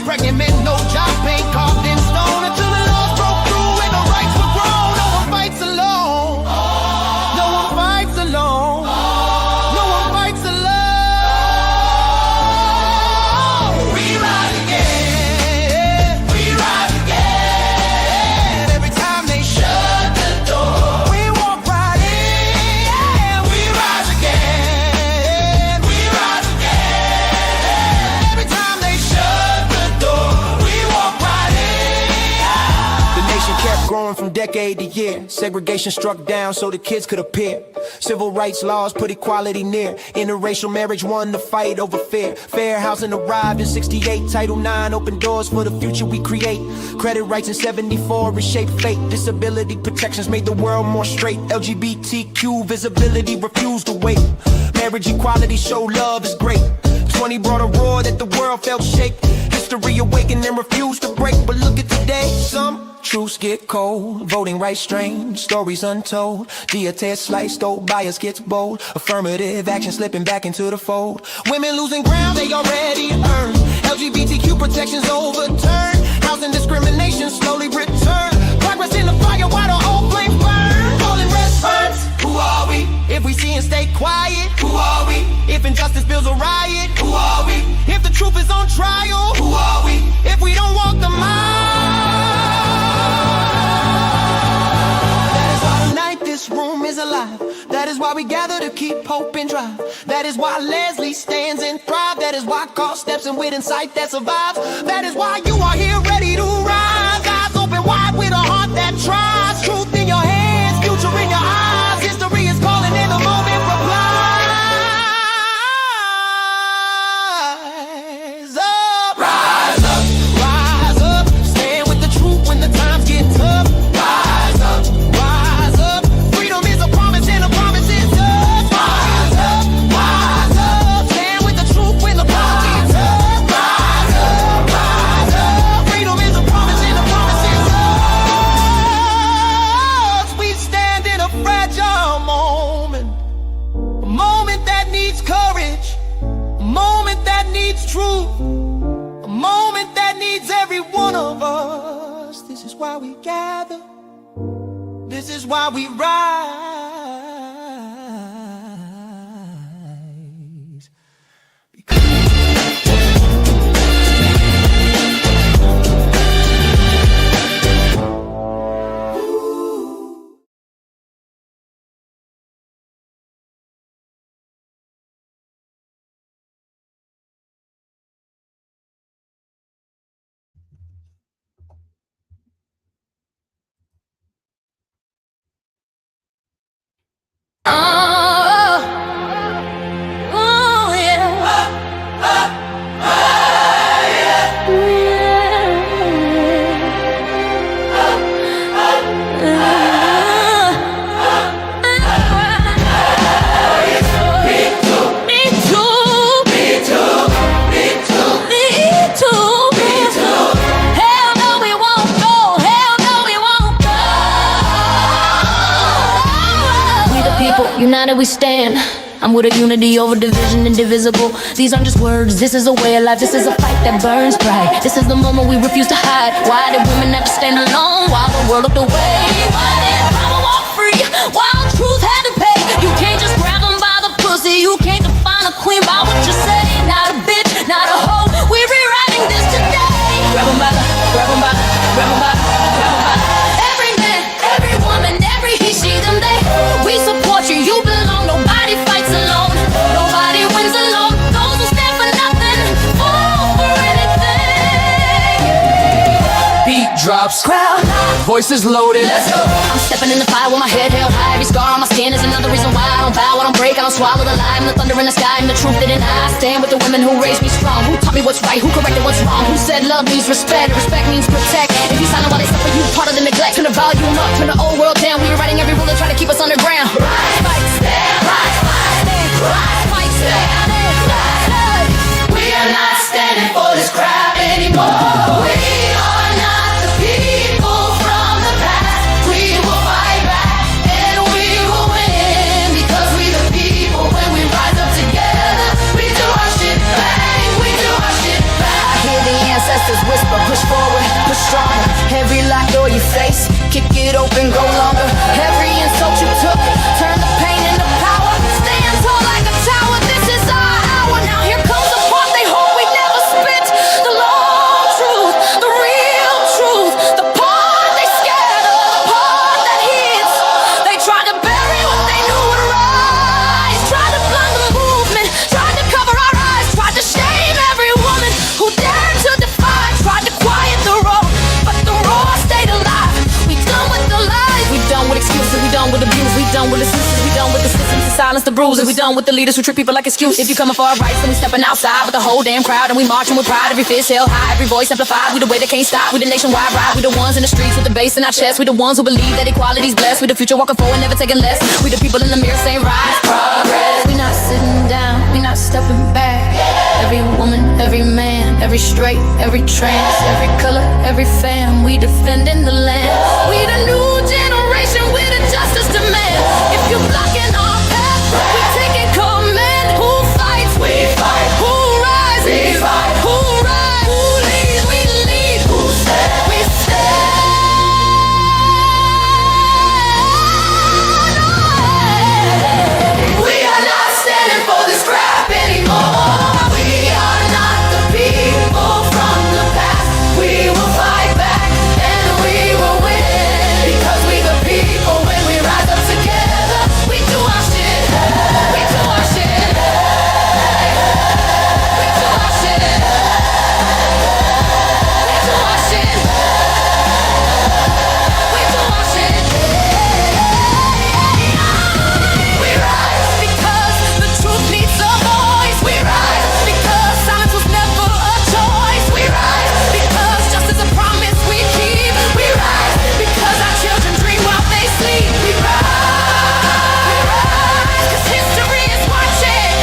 pregnant men, no job, pain carved in stone. Until the laws broke through and the rights were grown. No one fights alone. No one fights alone. No one fights alone. We rise again. We rise again. Every time they shut the door, we walk right in. We rise again. We rise again. Every time they shut the door, we walk right in. The nation kept growing from decade to year. Segregation struck down so the kids could appear. Civil rights laws put equality near. Interracial marriage won the fight over fear. Fair housing arrived in 68. Title IX opened doors for the future we create. Credit rights in 74 reshaped fate. Disability protections made the world more straight. LGBTQ visibility refused to wait. Marriage equality show love is great. 20 brought a roar that the world felt shake. History awakened and refused to break. But look at today, some truths get cold. Voting rights strange, stories untold. Diatear sliced, old bias gets bold. Affirmative action slipping back into the fold. Women losing ground they already earned. LGBTQ protections overturned. Housing discrimination slowly return. Progress in the fire while the old flames burn. Calling response, who are we? If we see and stay quiet, who are we? If injustice builds a riot, who are we? If the truth is on trial, who are we? If we don't walk the mile, that is why tonight this room is alive. That is why we gather to keep hope and drive. That is why Leslie stands and thrive. That is why Carl steps in with insight that survives. That is why you are here ready to rise. Eyes open wide with a heart that tries. Truth in your hands, future in your eyes. History is calling in the moment replies. Up. Rise up, rise up. Stand with the truth when the times get tough. Rise up, rise up. Freedom is a promise and a promise is us. Rise up, rise up. Stand with the truth when the times get tough. Rise up, rise up. Freedom is a promise and a promise is us. We stand in a fragile moment. A moment that needs courage. A moment that needs truth. A moment that needs every one of us. This is why we gather. This is why we rise. United we stand. I'm with a unity over division, indivisible. These aren't just words, this is a way of life. This is a fight that burns bright. This is the moment we refuse to hide. Why did women have to stand alone while the world looked away? Why did power walk free while truth had to pay? You can't just grab them by the pussy. You can't define a queen by what you say. Not a bitch, not a hoe. We're rewriting this today. Grab them by the, grab them by the, grab them by the, grab them by the. Every man, every woman, every he, she, them, they. We support you, you belong. Nobody fights alone. Nobody wins alone. Those who stand for nothing fall for anything. Beat drops, Crowd, voices loaded. let's go. I'm stepping in the fire with my head held high. Every scar on my skin is another reason why I don't bow, I don't break, I don't swallow the lie. I'm the thunder in the sky, I'm the truth that I stand with the women who raised me strong. Who taught me what's right, who corrected what's wrong. Who said love means respect, respect means protect. If you silent while they suffer, you part of the neglect. Turn the volume up, turn the old world down. We are writing every rule to try to keep us underground. Rise, fight, stand. Rise, fight, stand. Rise, fight, stand. Rise. We are not standing for this crap anymore. We are not the people from the past. We will fight back and we will win. Because we the people, when we rise up together, we do our shit bang, we do our shit back. I hear the ancestors stronger. Every locked door you face, kick it open, go longer. Every insult you took, turn the pain into power. Stand tall like a tower, this is our hour. Now here comes the part they hope we never spit. The long truth, the real truth, the part they scared of, the part that hits. They tried to bury what they knew would rise, tried to blind the movement, tried to cover our eyes, tried to shame every woman who dared to defy, tried to quiet the roar, but the roar stayed alive. We done with the lies, we done with excuses, we done with abuse, we done with excuses, we done with the systems to silence the bruises, we done with the leaders who treat people like excuses. If you coming for our rights, then we stepping outside with the whole damn crowd, and we marching with pride, every fist held high, every voice amplified. We the way that can't stop, we the nationwide ride, we the ones in the streets with the bass in our chest, we the ones who believe that equality's blessed, we the future walking forward, never taking less, we the people in the mirror saying rise, progress. We not sitting down, we not stepping back. Every woman, every man, every straight, every trans, every color, every fam, we defending the land. We the new generation, we the justice demand. If you blocking our path, we taking command. Who fights? We fight. Who rise? We fight. Who rise? Who leads? We lead. Who stand? We stand. We are not standing for this crap anymore. We are not the people from the past. We will fight back and we will win. Because we the people, when we rise up together, we do our shit. We do our shit. We do our shit. We do our shit. We do our shit. We rise because the truth needs a voice. We rise because silence was never a choice. We rise because justice is a promise we keep. We rise because our children dream while they sleep. We rise because history is watching.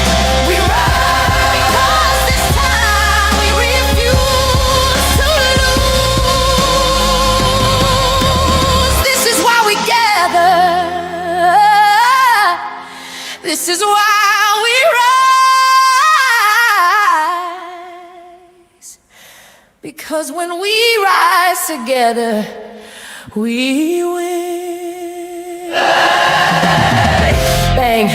We rise because this time we refuse to lose. This is why we gather. This is why we rise. Because when we rise together, we win. Bang.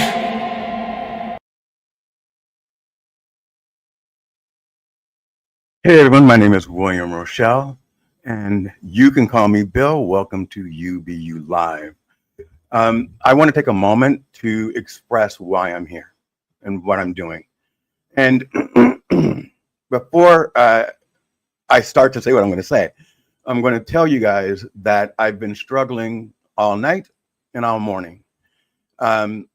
Hey everyone, my name is William Rochelle, and you can call me Bill. Welcome to UBU Live. I want to take a moment to express why I'm here and what I'm doing. And before I start to say what I'm going to say, I'm going to tell you guys that I've been struggling all night and all morning.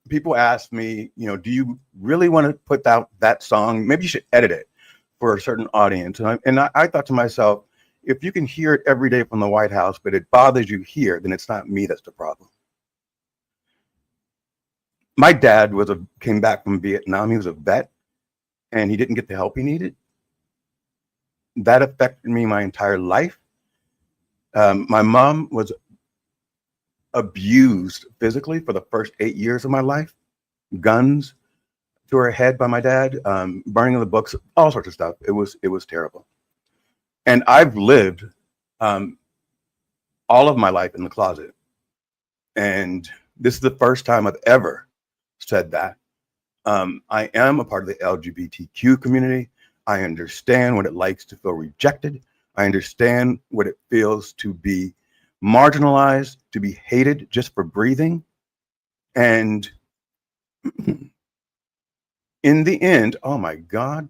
People ask me, do you really want to put out that song? Maybe you should edit it for a certain audience. And I thought to myself, if you can hear it every day from the White House, but it bothers you here, then it's not me that's the problem. My dad came back from Vietnam. He was a vet, and he didn't get the help he needed. That affected me my entire life. My mom was abused physically for the first 8 years of my life. Guns to her head by my dad, burning of the books, all sorts of stuff. It was terrible. And I've lived all of my life in the closet. And this is the first time I've ever said that. I am a part of the LGBTQ community. I understand what it likes to feel rejected. I understand what it feels to be marginalized, to be hated just for breathing. And in the end, oh my God,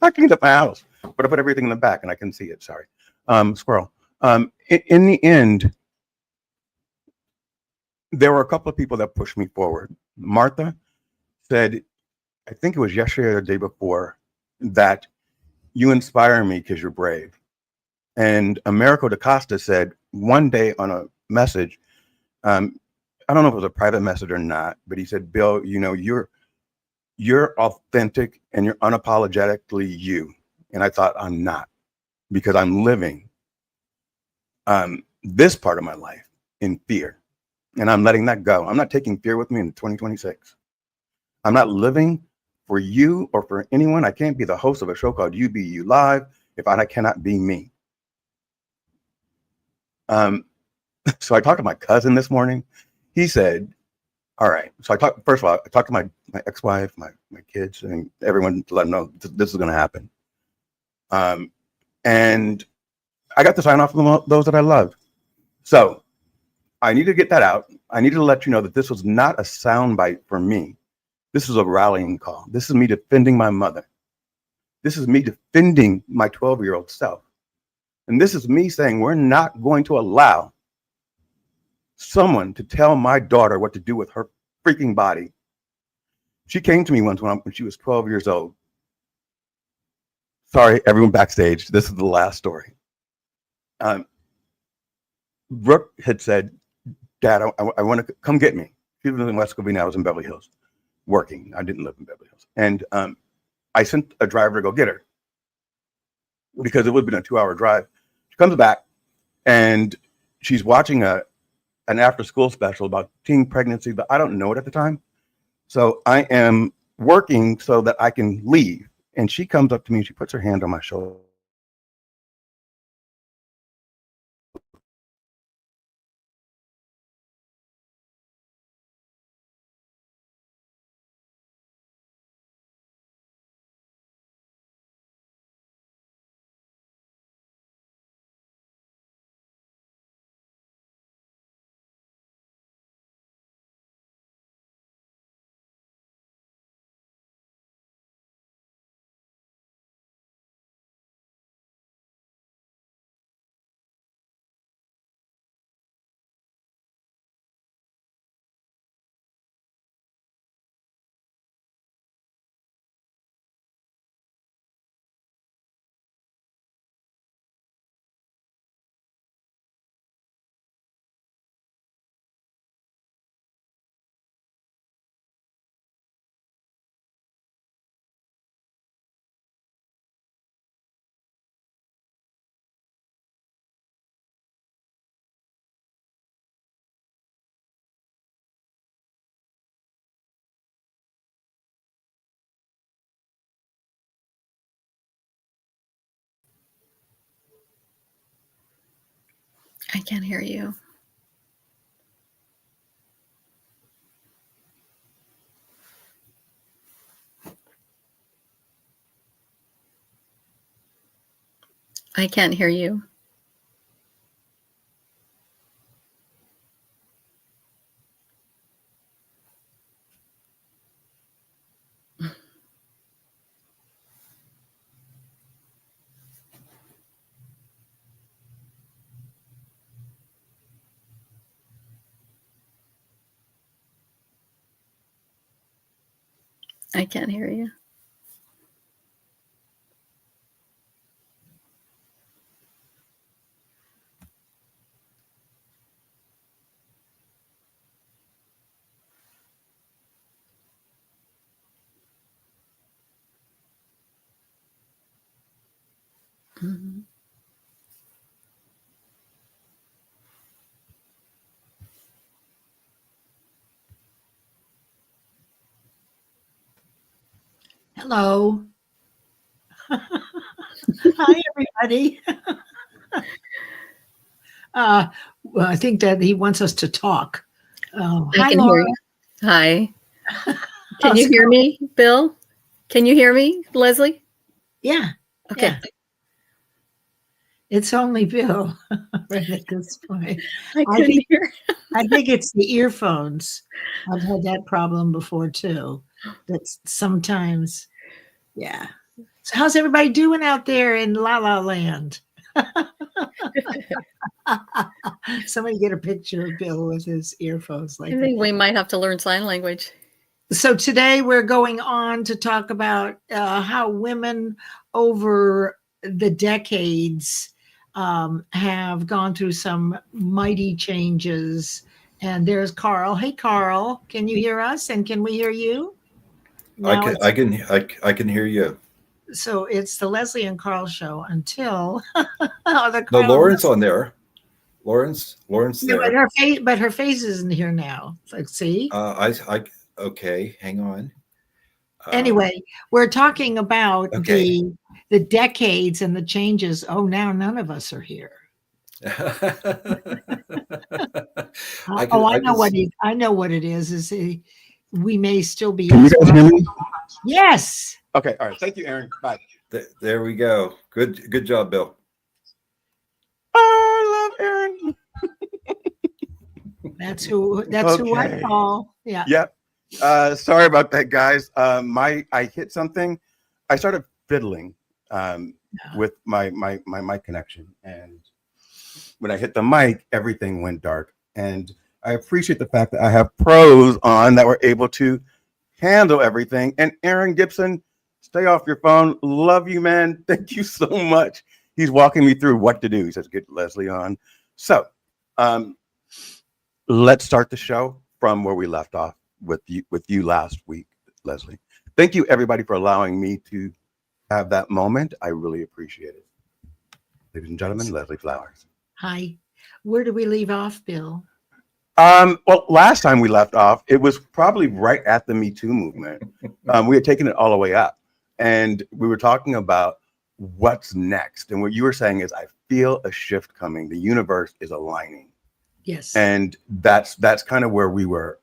I cleaned up my house, but I put everything in the back and I can see it, sorry. Squirrel. In the end, there were a couple of people that pushed me forward. Martha said, I think it was yesterday or the day before, that you inspire me because you're brave. And Americo DaCosta said one day on a message, I don't know if it was a private message or not, but he said, Bill, you're authentic and you're unapologetically you. And I thought, I'm not, because I'm living this part of my life in fear. And I'm letting that go. I'm not taking fear with me in 2026. I'm not living for you or for anyone. I can't be the host of a show called UBU Live if I cannot be me. So I talked to my cousin this morning. He said, all right. So first of all, I talked to my ex-wife, my kids, and everyone to let them know this is going to happen. And I got to sign off on those that I love. So I need to get that out. I need to let you know that this was not a soundbite for me. This is a rallying call. This is me defending my mother. This is me defending my 12-year-old self. And this is me saying we're not going to allow someone to tell my daughter what to do with her freaking body. She came to me once when she was 12 years old. Sorry, everyone backstage. This is the last story. Brooke had said, Dad, I want to come get me. She was in West Covina. I was in Beverly Hills working. I didn't live in Beverly Hills. And I sent a driver to go get her because it would have been a 2-hour drive. She comes back and she's watching an after-school special about teen pregnancy, but I don't know it at the time. So I am working so that I can leave. And she comes up to me and she puts her hand on my shoulder. I can't hear you. I can't hear you. I can't hear you. Mhm. Hello. Hi, everybody. Well, I think that he wants us to talk. I Hi, can Laura. hear you. Hi. Can How's you it hear going? me, Bill? Can you hear me, Leslie? Yeah, Okay. yeah. It's only Bill right at this point. I I couldn't think hear. I think it's the earphones. I've had that problem before too. That's sometimes, yeah. So how's everybody doing out there in La La Land? Somebody get a picture of Bill with his earphones like I that. think we might have to learn sign language. So today we're going on to talk about how women over the decades have gone through some mighty changes. And there's Carl. Hey, Carl, can you hear us? And can we hear you? Now I can hear you. so it's the Leslie and Carl show until the No, Carl. Lauren's on there. Lauren's Yeah, there. but her face isn't here now. Like, see. Okay, hang on. Anyway, we're talking about Okay. the decades and the changes. Oh, now none of us are here. I know what it is. We may still be. Can you guys hear me? Yes. Okay. All right. Thank you, Aaron. Bye. There we go. Good job, Bill. I love Aaron. That's who I call. Yeah. Yep. Sorry about that, guys. I hit something. I started fiddling with my mic connection, and when I hit the mic, everything went dark. And I appreciate the fact that I have pros on that were able to handle everything. And Aaron Gibson, stay off your phone. Love you, man. Thank you so much. He's walking me through what to do. He says, get Leslie on. So let's start the show from where we left off with you last week, Leslie. Thank you, everybody, for allowing me to have that moment. I really appreciate it. Ladies and gentlemen, Leslie Flowers. Hi. Where do we leave off, Bill? Well, last time we left off, it was probably right at the Me Too movement. We had taken it all the way up, and we were talking about what's next. And what you were saying is, I feel a shift coming. The universe is aligning. Yes. And that's kind of where we were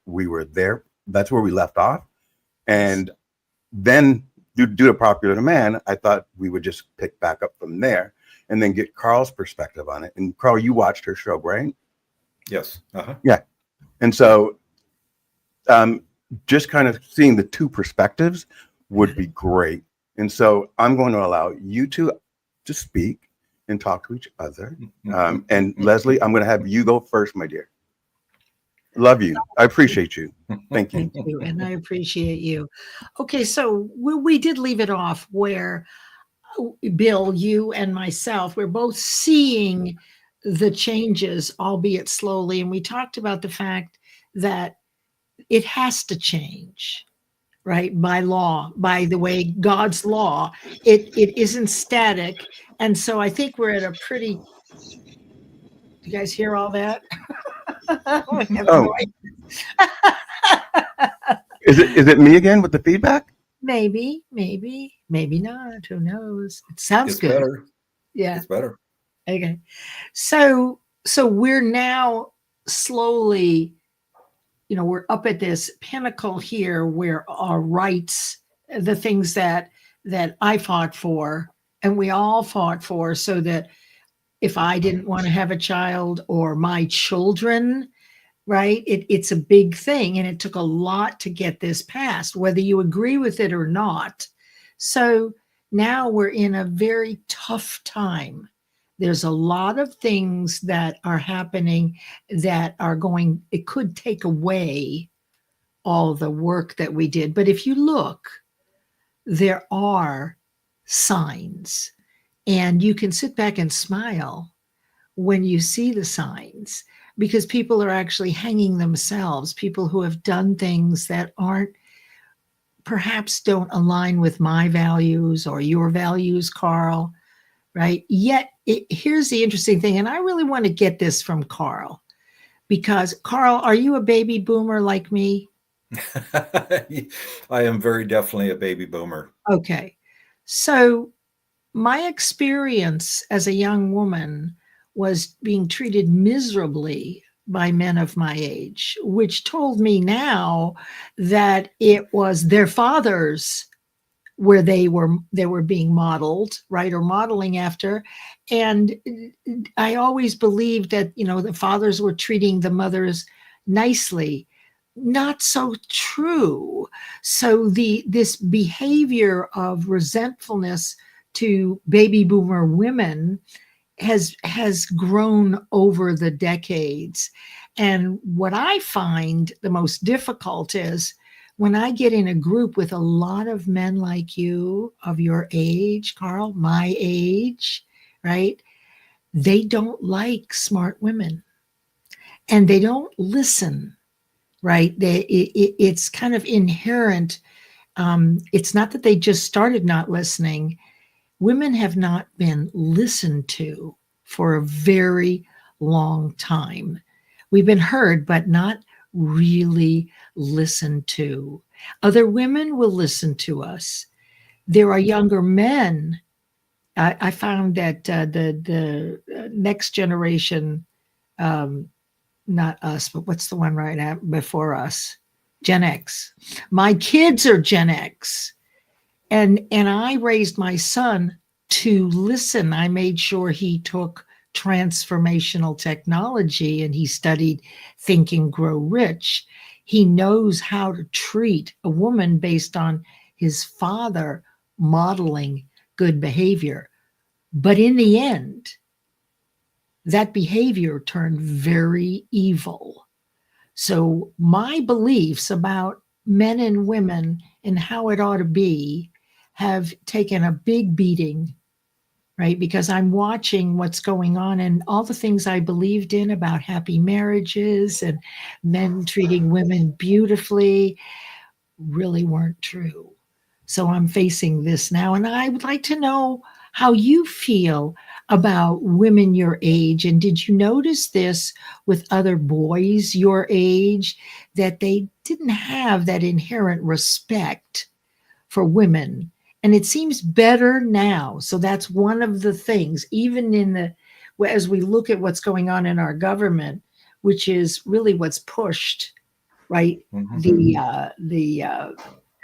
there. That's where we left off. And then due to popular demand, I thought we would just pick back up from there and then get Carl's perspective on it. And Carl, you watched her show, right? Yes. Uh-huh. Yeah. And so just kind of seeing the two perspectives would be great. And so I'm going to allow you two to speak and talk to each other. And Leslie, I'm going to have you go first, my dear. Love you. I appreciate you. Thank you. Thank you. And I appreciate you. Okay. So we did leave it off where Bill, you and myself, we're both seeing the changes, albeit slowly. And we talked about the fact that it has to change, right? By law, by the way, God's law, it isn't static. And so I think we're at a pretty, you guys hear all that? Oh. Is it me again with the feedback? Maybe not. Who knows? It sounds It's good. better. Yeah. It's better. Okay. So we're now slowly, we're up at this pinnacle here where our rights, the things that I fought for and we all fought for, so that if I didn't want to have a child or my children, right? It's a big thing. And it took a lot to get this passed, whether you agree with it or not. So now we're in a very tough time. There's a lot of things that are happening that it could take away all the work that we did. But if you look, there are signs, and you can sit back and smile when you see the signs, because people are actually hanging themselves, people who have done things that perhaps don't align with my values or your values, Carl, right? Yet here's the interesting thing, and I really want to get this from Carl, because Carl, are you a baby boomer like me? I am very definitely a baby boomer. Okay. So my experience as a young woman was being treated miserably by men of my age, which told me now that it was their fathers where they were being modeled, right, or modeling after. And I always believed that, the fathers were treating the mothers nicely. Not so true. So this behavior of resentfulness to baby boomer women has grown over the decades. And what I find the most difficult is when I get in a group with a lot of men like you, of your age, Carl, my age, right? They don't like smart women, and they don't listen, right? It's kind of inherent. It's not that they just started not listening. Women have not been listened to for a very long time. We've been heard, but not really listened to. Other women will listen to us. There are younger men I found that the next generation, not us, but what's the one before us? Gen X. My kids are Gen X, and I raised my son to listen. I made sure he took transformational technology and he studied Think and Grow Rich. He knows how to treat a woman based on his father modeling good behavior. But in the end, that behavior turned very evil. So my beliefs about men and women and how it ought to be have taken a big beating, right? Because I'm watching what's going on, and all the things I believed in about happy marriages and men treating women beautifully really weren't true. So I'm facing this now, and I would like to know how you feel about women your age. And did you notice this with other boys your age, that they didn't have that inherent respect for women? And it seems better now. So that's one of the things, even as we look at what's going on in our government, which is really what's pushed, right? Mhm. The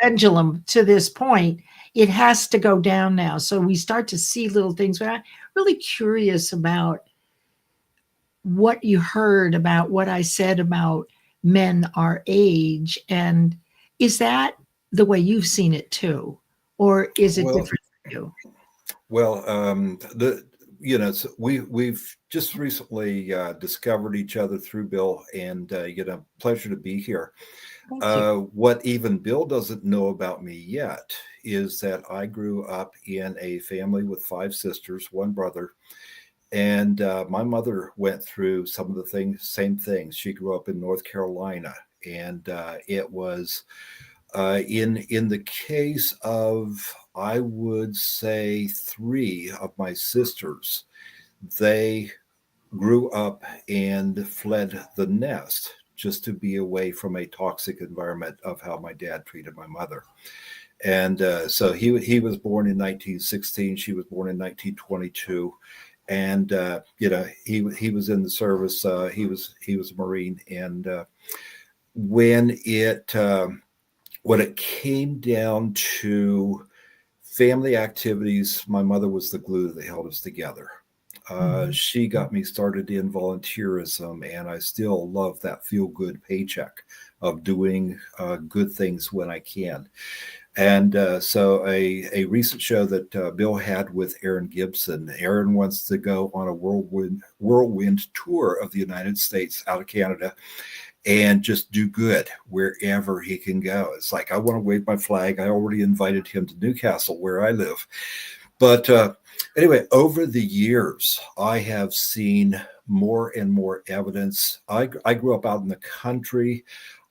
pendulum to this point, it has to go down now. So we start to see little things. But I'm really curious about what you heard about what I said about men our age. And is that the way you've seen it too? Or is it Well, different for you? well, we've just recently discovered each other through Bill, and pleasure to be here. Thank you. What even Bill doesn't know about me yet is that I grew up in a family with 5 sisters, 1 brother, and my mother went through some of the same things. She grew up in North Carolina, and it was in the case of, I would say, 3 of my sisters, they grew up and fled the nest just to be away from a toxic environment of how my dad treated my mother. And so he was born in 1916. She was born in 1922. And he was in the service. He was a Marine. And when it came down to family activities, my mother was the glue that held us together. She got me started in volunteerism, and I still love that feel-good paycheck of doing good things when I can. And so a recent show that Bill had with Aaron Gibson, Aaron wants to go on a whirlwind tour of the United States out of Canada and just do good wherever he can go. It's like, I want to wave my flag. I already invited him to Newcastle, where I live. But anyway, over the years, I have seen more and more evidence. I grew up out in the country.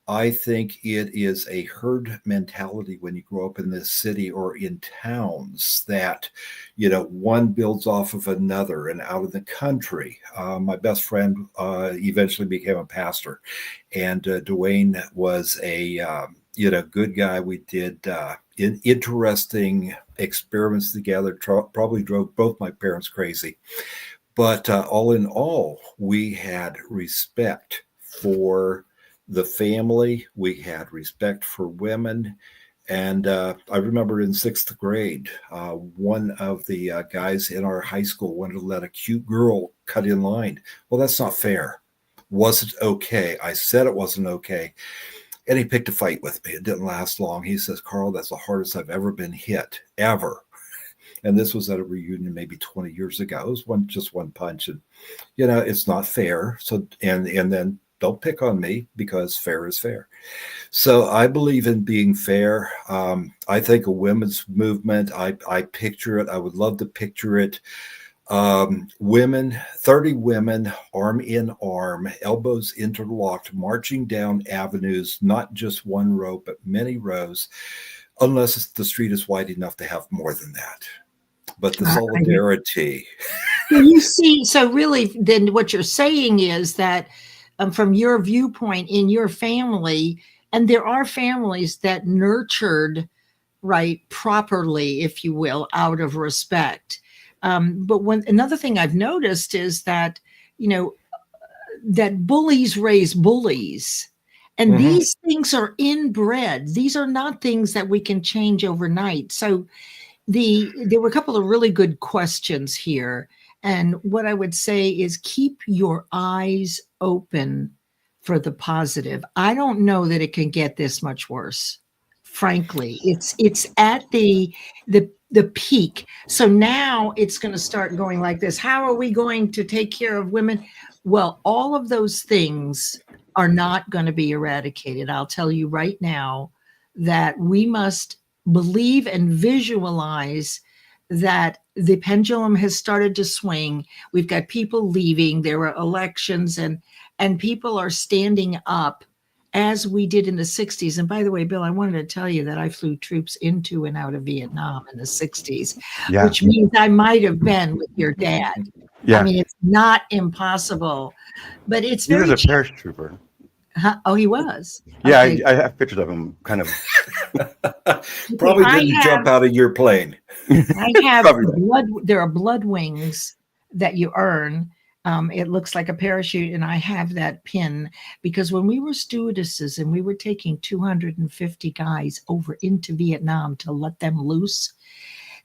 I think it is a herd mentality when you grow up in this city or in towns that, one builds off of another. And out in the country, my best friend eventually became a pastor, and Dwayne was a good guy. We did interesting experiments together. Probably drove both my parents crazy, but all in all, we had respect for the family. We had respect for women. And I remember in 6th grade, one of the guys in our high school wanted to let a cute girl cut in line. Well, that's not fair. Wasn't okay. I said it wasn't okay. And he picked a fight with me. It didn't last long. He says, "Carl, that's the hardest I've ever been hit, ever." And this was at a reunion maybe 20 years ago. It was just one punch. And, it's not fair. So, and then don't pick on me, because fair is fair. So I believe in being fair. I think a women's movement, I picture it. I would love to picture it. 30 women, arm in arm, elbows interlocked, marching down avenues, not just one row, but many rows, unless the street is wide enough to have more than that. But the solidarity. You see, so really, then what you're saying is that from your viewpoint in your family, and there are families that nurtured, right, properly, if you will, out of respect. But another thing I've noticed is that, you know, that bullies raise bullies. And these things are inbred. These are not things that we can change overnight. So there were a couple of really good questions here. And what I would say is keep your eyes open for the positive. I don't know that it can get this much worse. Frankly, it's at the peak. So now it's going to start going like this. How are we going to take care of women? Well, all of those things are not going to be eradicated. I'll tell you right now that we must believe and visualize that the pendulum has started to swing. We've got people leaving. There are elections, and people are standing up as we did in the 60s. And by the way, Bill, I wanted to tell you that I flew troops into and out of Vietnam in the 60s, Yeah. which means I might have been with your dad. Yeah. I mean, it's not impossible, but it's He was very a paratrooper. Huh? Oh, he was. Yeah, Okay. I have pictures of him kind of. Probably I didn't have- jump out of your plane. I have Probably. blood. There are blood wings that you earn. It looks like a parachute, and I have that pin because when we were stewardesses and we were taking 250 guys over into Vietnam to let them loose,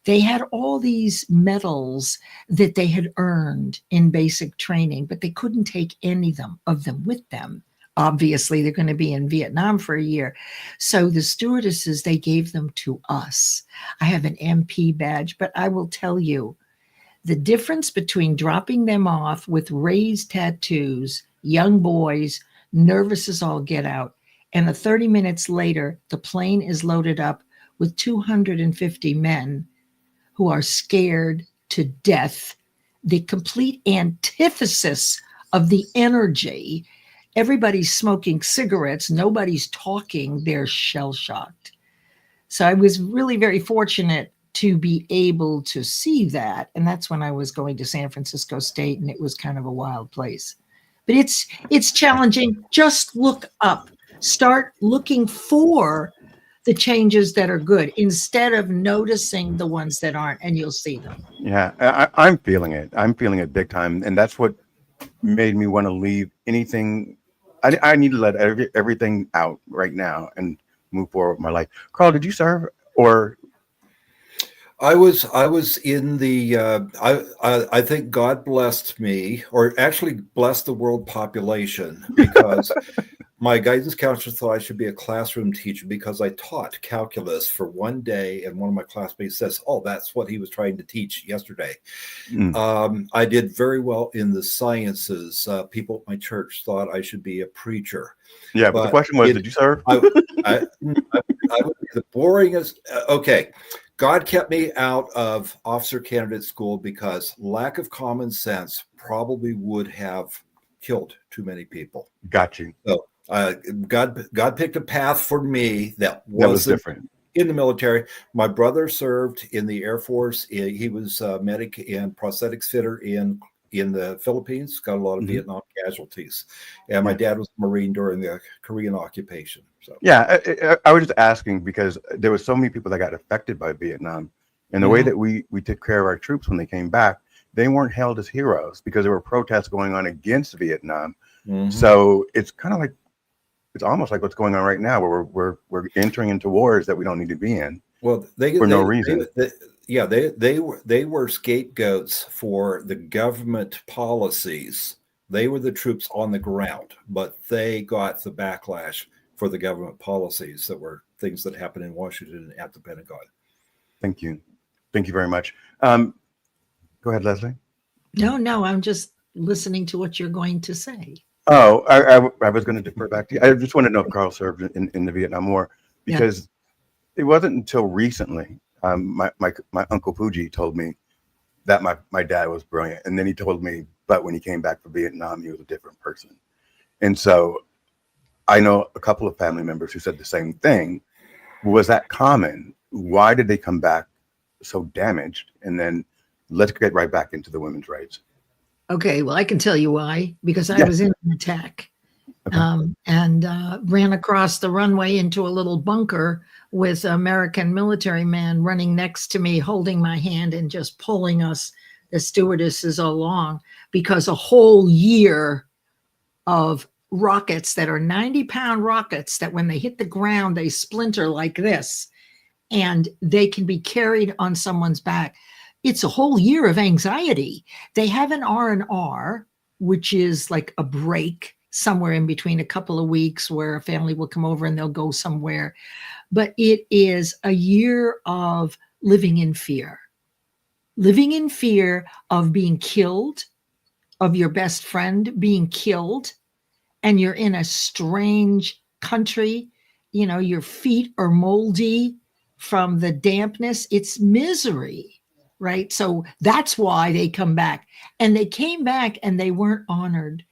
they had all these medals that they had earned in basic training, but they couldn't take any of them with them. Obviously, they're going to be in Vietnam for a year. So the stewardesses, they gave them to us. I have an MP badge, but I will tell you, the difference between dropping them off with raised tattoos, young boys, nervous as all get out, and 30 minutes later, the plane is loaded up with 250 men who are scared to death, the complete antithesis of the energy. Everybody's smoking cigarettes. Nobody's talking. They're shell-shocked. So I was really very fortunate to be able to see that. And that's when I was going to San Francisco State, and it was kind of a wild place. But it's challenging. Just look up. Start looking for the changes that are good instead of noticing the ones that aren't, and you'll see them. Yeah, I'm feeling it. I'm feeling it big time. And that's what made me want to leave anything. I need to let everything out right now and move forward with my life. Carl, did you serve or? I was in the I think God blessed me, or actually blessed the world population, because my guidance counselor thought I should be a classroom teacher because I taught calculus for one day, and one of my classmates says, "Oh, that's what he was trying to teach yesterday." I did very well in the sciences. People at my church thought I should be a preacher. Yeah, but the question was, did you serve? I would be the boringest. Okay. God kept me out of officer candidate school because lack of common sense probably would have killed too many people. Got you. So God picked a path for me that was different. In the military. My brother served in the Air Force. He was a medic and prosthetics fitter in the Philippines, got a lot of Vietnam casualties. And my dad was a Marine during the Korean occupation. So yeah, I was just asking because there were so many people that got affected by Vietnam. And the way that we took care of our troops when they came back, they weren't held as heroes because there were protests going on against Vietnam. So it's kind of like, it's almost like what's going on right now, where we're entering into wars that we don't need to be in. Well, no reason. They were scapegoats for the government policies. They were the troops on the ground, but they got the backlash for the government policies that were things that happened in Washington at the Pentagon. Thank you. Thank you very much. Go ahead, Leslie. No, I'm just listening to what you're going to say. Oh, I was going to defer back to you. I just want to know if Carl served in the Vietnam War, because it wasn't until recently my Uncle Fuji told me that my dad was brilliant. And then he told me, but when he came back from Vietnam, he was a different person. And so I know a couple of family members who said the same thing. Was that common? Why did they come back so damaged? And then let's get right back into the women's rights. Okay, well, I can tell you why, because I was in an attack and ran across the runway into a little bunker with an American military man running next to me, holding my hand and just pulling us the stewardesses along, because a whole year of rockets that are 90-pound rockets that when they hit the ground, they splinter like this, and they can be carried on someone's back. It's a whole year of anxiety. They have an R&R, which is like a break somewhere in between a couple of weeks where a family will come over and they'll go somewhere. But it is a year of living in fear of being killed, of your best friend being killed, and you're in a strange country. You know, your feet are moldy from the dampness. It's misery, right? So that's why they come back. And they came back and they weren't honored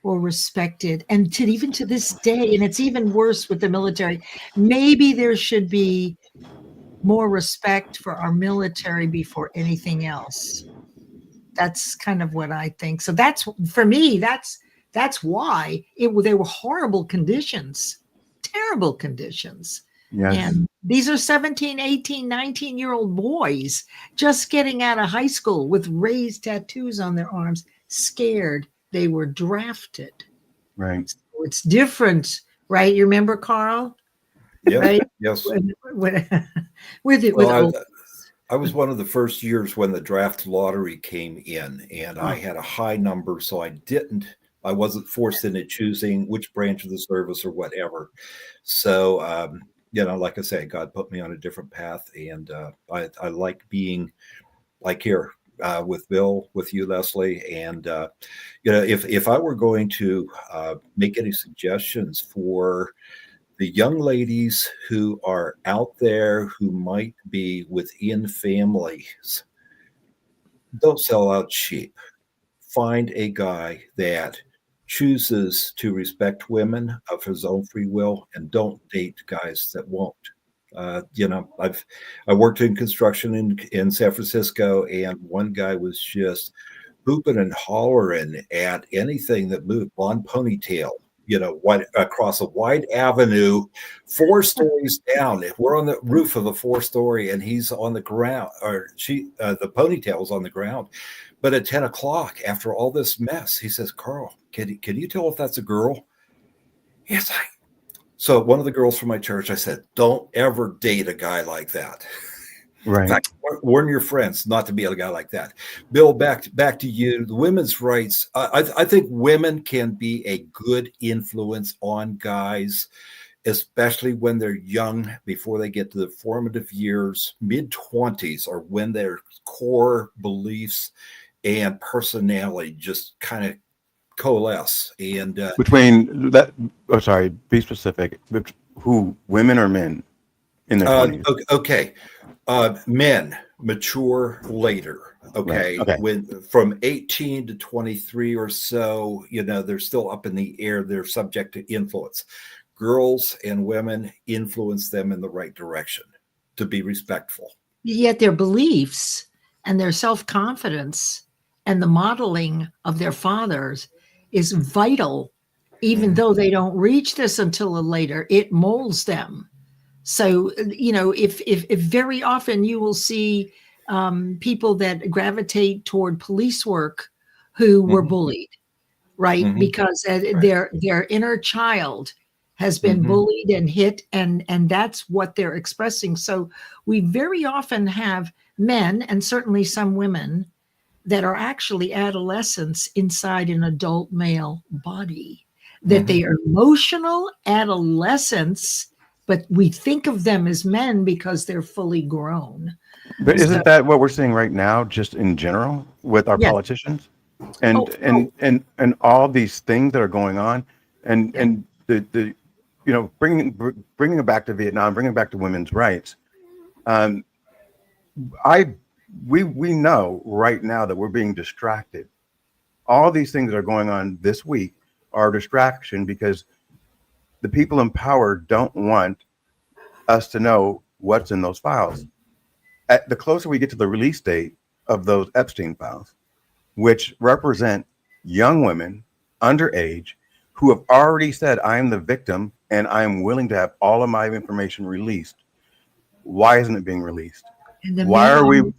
or respected. And even to this day, and it's even worse with the military, maybe there should be more respect for our military before anything else. That's kind of what I think. So that's, for me, that's why they were horrible conditions, terrible conditions. Yes. And these are 17, 18, 19-year-old boys just getting out of high school with raised tattoos on their arms, scared they were drafted. Right. So it's different, right? You remember, Carl? Yes, Right? yes. I was one of the first years when the draft lottery came in, and I had a high number, so I wasn't forced into choosing which branch of the service or whatever. So, like I say, God put me on a different path, and I like being like here with Bill, with you, Leslie, and if I were going to make any suggestions for the young ladies who are out there who might be within families, don't sell out cheap. Find a guy that chooses to respect women of his own free will, and don't date guys that won't. I worked in construction in San Francisco, and one guy was just hooping and hollering at anything that moved, blonde ponytail, across a wide avenue, 4 stories down. If we're on the roof of a 4-story and he's on the ground, or the ponytail's on the ground. But at 10 o'clock, after all this mess, he says, "Carl, can you tell if that's a girl?" Yes. So one of the girls from my church, I said, "Don't ever date a guy like that." Right. In fact, warn your friends not to be a guy like that. Bill, back to you. The women's rights. I think women can be a good influence on guys, especially when they're young, before they get to the formative years. Mid-20s are when their core beliefs and personality just kind of coalesce. And Between that, be specific. Who, women or men in their 20s? Okay. Men mature later. Okay. Right. Okay. When from 18 to 23 or so, they're still up in the air. They're subject to influence. Girls and women influence them in the right direction to be respectful. Yet their beliefs and their self-confidence and the modeling of their fathers is vital, even though they don't reach this until later. It molds them. So, if very often you will see people that gravitate toward police work who were bullied, right? Mhm. Because their inner child has been bullied and hit, and that's what they're expressing. So we very often have men, and certainly some women, that are actually adolescents inside an adult male body, that they are emotional adolescents, but we think of them as men because they're fully grown. But isn't that what we're seeing right now, just in general, with our politicians, and all these things that are going on, and the bringing it back to Vietnam, bringing it back to women's rights. We know right now that we're being distracted. All these things that are going on this week are a distraction because the people in power don't want us to know what's in those files. The closer we get to the release date of those Epstein files, which represent young women underage who have already said, "I am the victim and I am willing to have all of my information released." Why isn't it being released? And Why are we?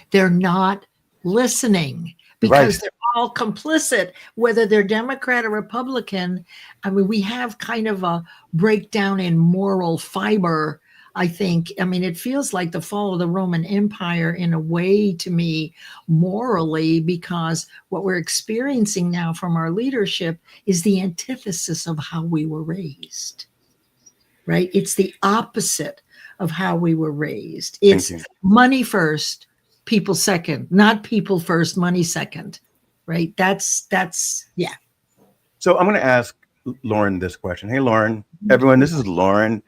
They're not listening, because they're all complicit, whether they're Democrat or Republican. I mean, we have kind of a breakdown in moral fiber, I think. I mean, it feels like the fall of the Roman Empire in a way to me, morally, because what we're experiencing now from our leadership is the antithesis of how we were raised, right? It's the opposite of how we were raised. It's money first, people second, not people first, money second, right? That's yeah. So I'm going to ask Lauren this question. Hey, Lauren, everyone, this is Lauren.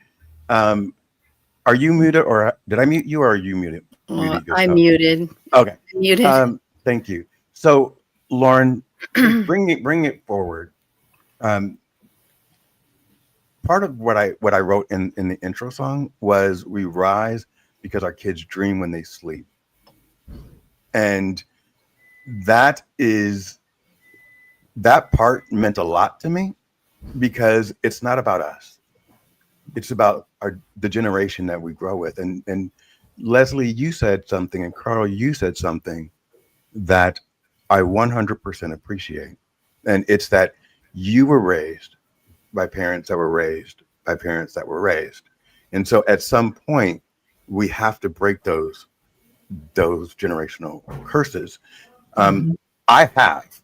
Are you muted, or did I mute you, or are you muted? I'm muted. Okay. Muted. Thank you. So, Lauren, bring it forward. Part of what I wrote in the intro song was, we rise because our kids dream when they sleep. And that part meant a lot to me, because it's not about us. It's about the generation that we grow with. And Leslie, you said something, and Carl, you said something that I 100% appreciate. And it's that you were raised by parents that were raised by parents that were raised. And so at some point, we have to break those generational curses. I have,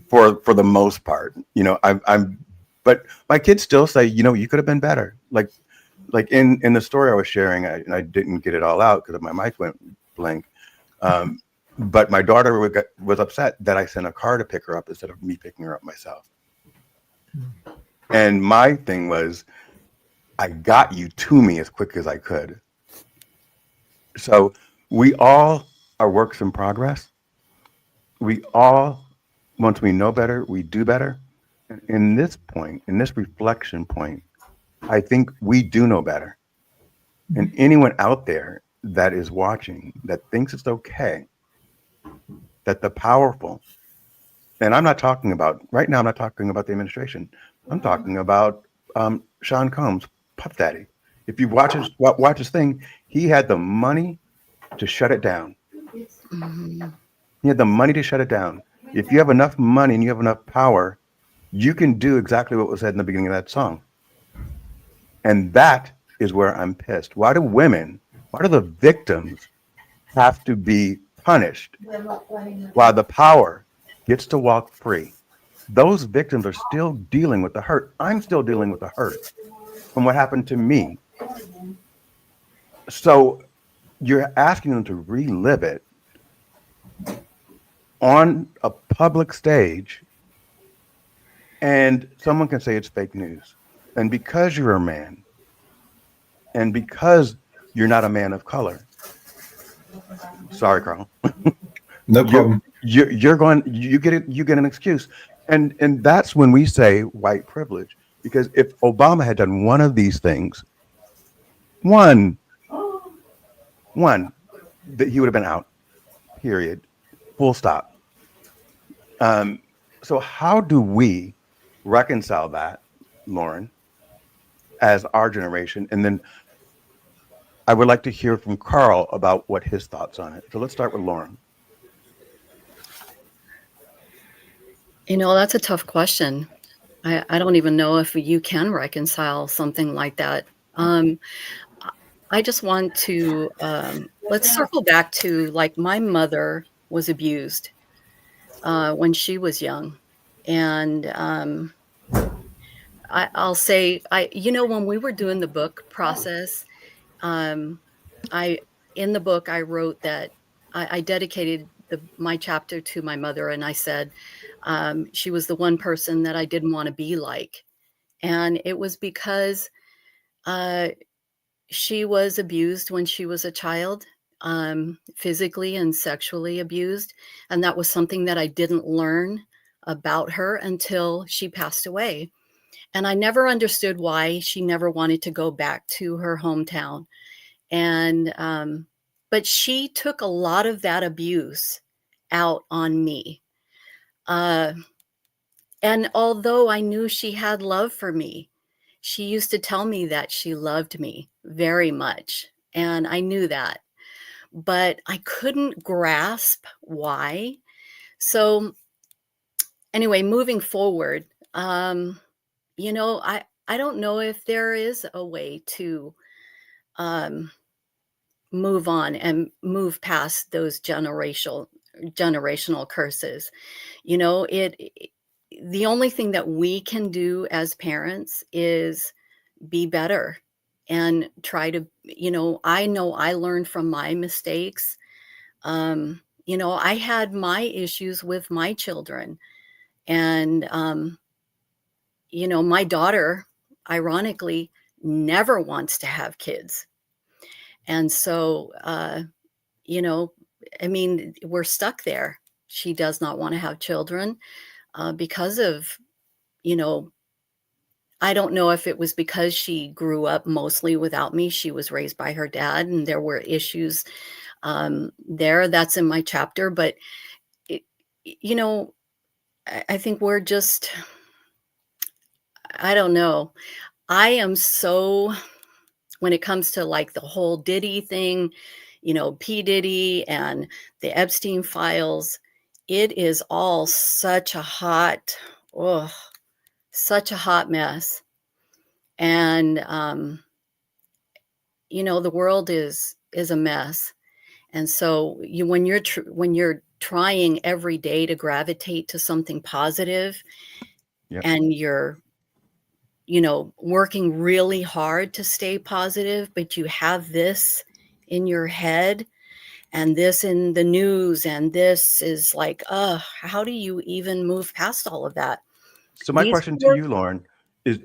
for the most part, but my kids still say, you could have been better. Like in the story I was sharing, and I didn't get it all out because my mic went blank. But my daughter was upset that I sent a car to pick her up instead of me picking her up myself. And my thing was, I got you to me as quick as I could. So we all are works in progress. We all, once we know better, we do better. And in this reflection point, I think we do know better. And anyone out there that is watching that thinks it's okay, that the powerful, and I'm not talking about, right now, I'm not talking about the administration. I'm talking about Sean Combs, Puff Daddy. If you watch his thing, he had the money to shut it down. He had the money to shut it down. If you have enough money and you have enough power, you can do exactly what was said in the beginning of that song. And that is where I'm pissed. Why do the victims have to be punished while the power gets to walk free? Those victims are still dealing with the hurt. I'm still dealing with the hurt from what happened to me. So you're asking them to relive it on a public stage, and someone can say it's fake news. And because you're a man, and because you're not a man of color, sorry, Carl. No problem. You get an excuse. And that's when we say white privilege. Because if Obama had done one of these things, one, that he would have been out, period, full stop. So how do we reconcile that, Lauren, as our generation? And then I would like to hear from Carl about what his thoughts on it. So let's start with Lauren. That's a tough question. I don't even know if you can reconcile something like that. I just want to, let's circle back to, like, my mother was abused when she was young. And I'll say, when we were doing the book process, in the book, I wrote that I dedicated my chapter to my mother, and I said she was the one person that I didn't want to be like. And it was because she was abused when she was a child, physically and sexually abused. And that was something that I didn't learn about her until she passed away. And I never understood why she never wanted to go back to her hometown. And but she took a lot of that abuse out on me. And although I knew she had love for me, she used to tell me that she loved me very much. And I knew that. but I couldn't grasp why. So anyway, moving forward, I don't know if there is a way to um, move on and move past those generational curses. The only thing that we can do as parents is be better and try to, I know I learned from my mistakes. I had my issues with my children, and my daughter, ironically, never wants to have kids. And so, you know, I mean, we're stuck there. She does not want to have children because of, you know, I don't know if it was because she grew up mostly without me. She was raised by her dad, and there were issues there. That's in my chapter. But, it, you know, I think we're just, I don't know. I am so, when it comes to like the whole Diddy thing, P. Diddy and the Epstein files, it is all oh, such a hot mess. And, the world is a mess. And so when you're trying every day to gravitate to something positive, Yep. and you're working really hard to stay positive, but you have this in your head and this in the news, and this is like, how do you even move past all of that? So my These question to poor- you, Lauren, is,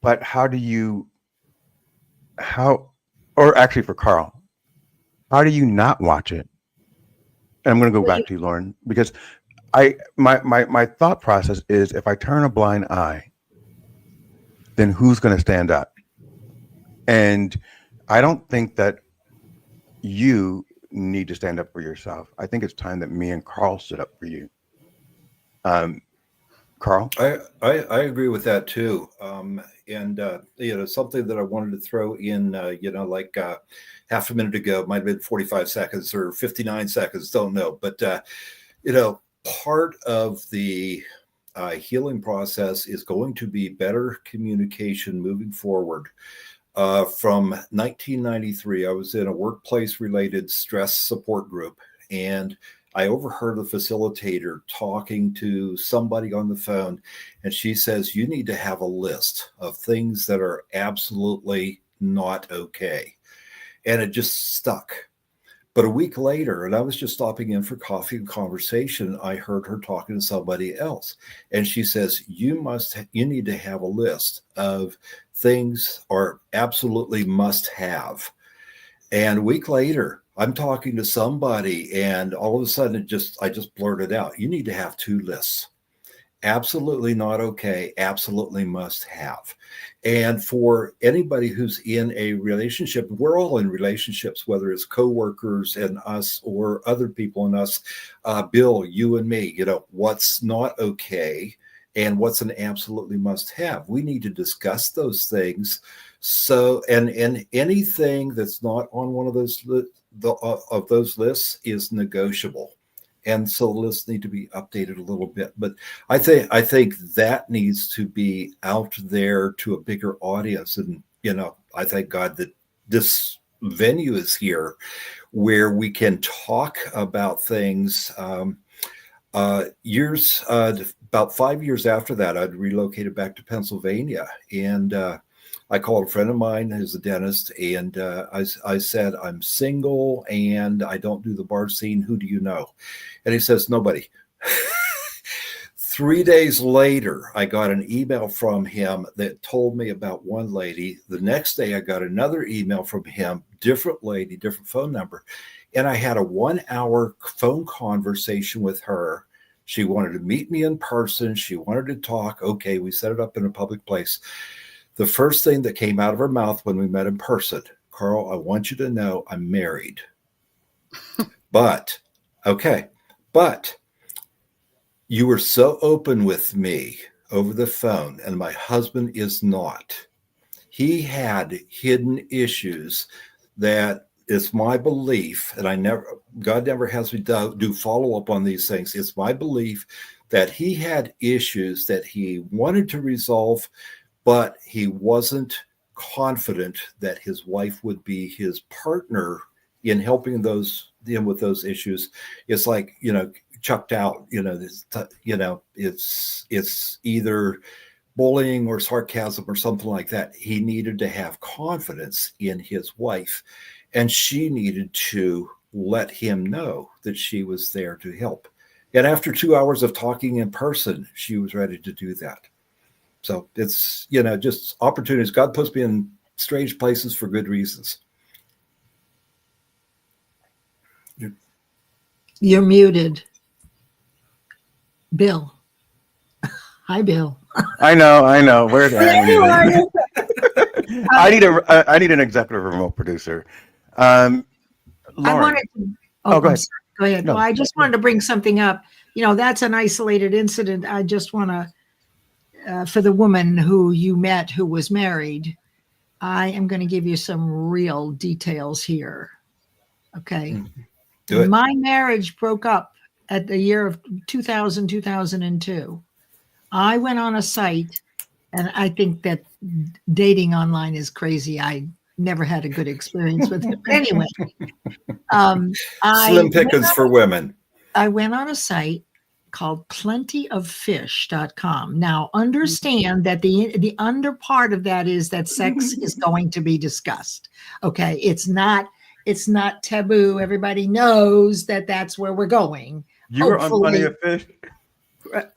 but how, or actually for Carl, how do you not watch it? And I'm going to go well, you- back to you, Lauren, because my thought process is if I turn a blind eye, then who's going to stand up? And I don't think that you need to stand up for yourself. I think it's time that me and Carl stood up for you. Carl? I agree with that too. And something that I wanted to throw in, like half a minute ago, might have been 45 seconds or 59 seconds, don't know. But, part of the healing process is going to be better communication moving forward. From 1993, I was in a workplace related stress support group, and I overheard the facilitator talking to somebody on the phone, and she says, "You need to have a list of things that are absolutely not okay." And it just stuck. But a week later, and I was just stopping in for coffee and conversation, I heard her talking to somebody else. And she says, you need to have a list of things are absolutely must have. And a week later, I'm talking to somebody, and all of a sudden I just blurted out, you need to have 2 lists. Absolutely not okay, absolutely must have. And for anybody who's in a relationship, we're all in relationships, whether it's coworkers and us or other people and us, Bill, you and me, what's not okay and what's an absolutely must have. We need to discuss those things. So, and anything that's not on one of those of those lists is negotiable. And so the lists need to be updated a little bit. But I think that needs to be out there to a bigger audience. And, I thank God that this venue is here where we can talk about things. About 5 years after that, I'd relocated back to Pennsylvania, and I called a friend of mine who's a dentist, and I said, I'm single and I don't do the bar scene. Who do you know? And he says, nobody. 3 days later, I got an email from him that told me about one lady. The next day, I got another email from him, different lady, different phone number. And I had a 1-hour phone conversation with her. She wanted to meet me in person. She wanted to talk. Okay, we set it up in a public place. The first thing that came out of her mouth when we met in person, Carl, I want you to know I'm married. But you were so open with me over the phone, and my husband is not. He had hidden issues that it's my belief, and God never has me do follow up on these things. It's my belief that he had issues that he wanted to resolve, but he wasn't confident that his wife would be his partner in helping him with those issues. It's like, chucked out, it's either bullying or sarcasm or something like that. He needed to have confidence in his wife, and she needed to let him know that she was there to help. And after 2 hours of talking in person, she was ready to do that. So it's, just opportunities. God puts me in strange places for good reasons. You're muted. Bill. Hi, Bill. I know. Where's Annie? I need an executive remote producer. Lauren. I wanted to, go ahead. Go ahead. No. Well, I just wanted to bring something up. That's an isolated incident. I just want to, for the woman who you met who was married, I am going to give you some real details here. Okay. Do it. My marriage broke up at the year of 2000, 2002. I went on a site, and I think that dating online is crazy. I never had a good experience with it. But anyway, Slim pickings for women. I went on a site called plentyoffish.com. Now, understand that the under part of that is that sex is going to be discussed. Okay, it's not taboo. Everybody knows that that's where we're going. You were on Plenty of Fish?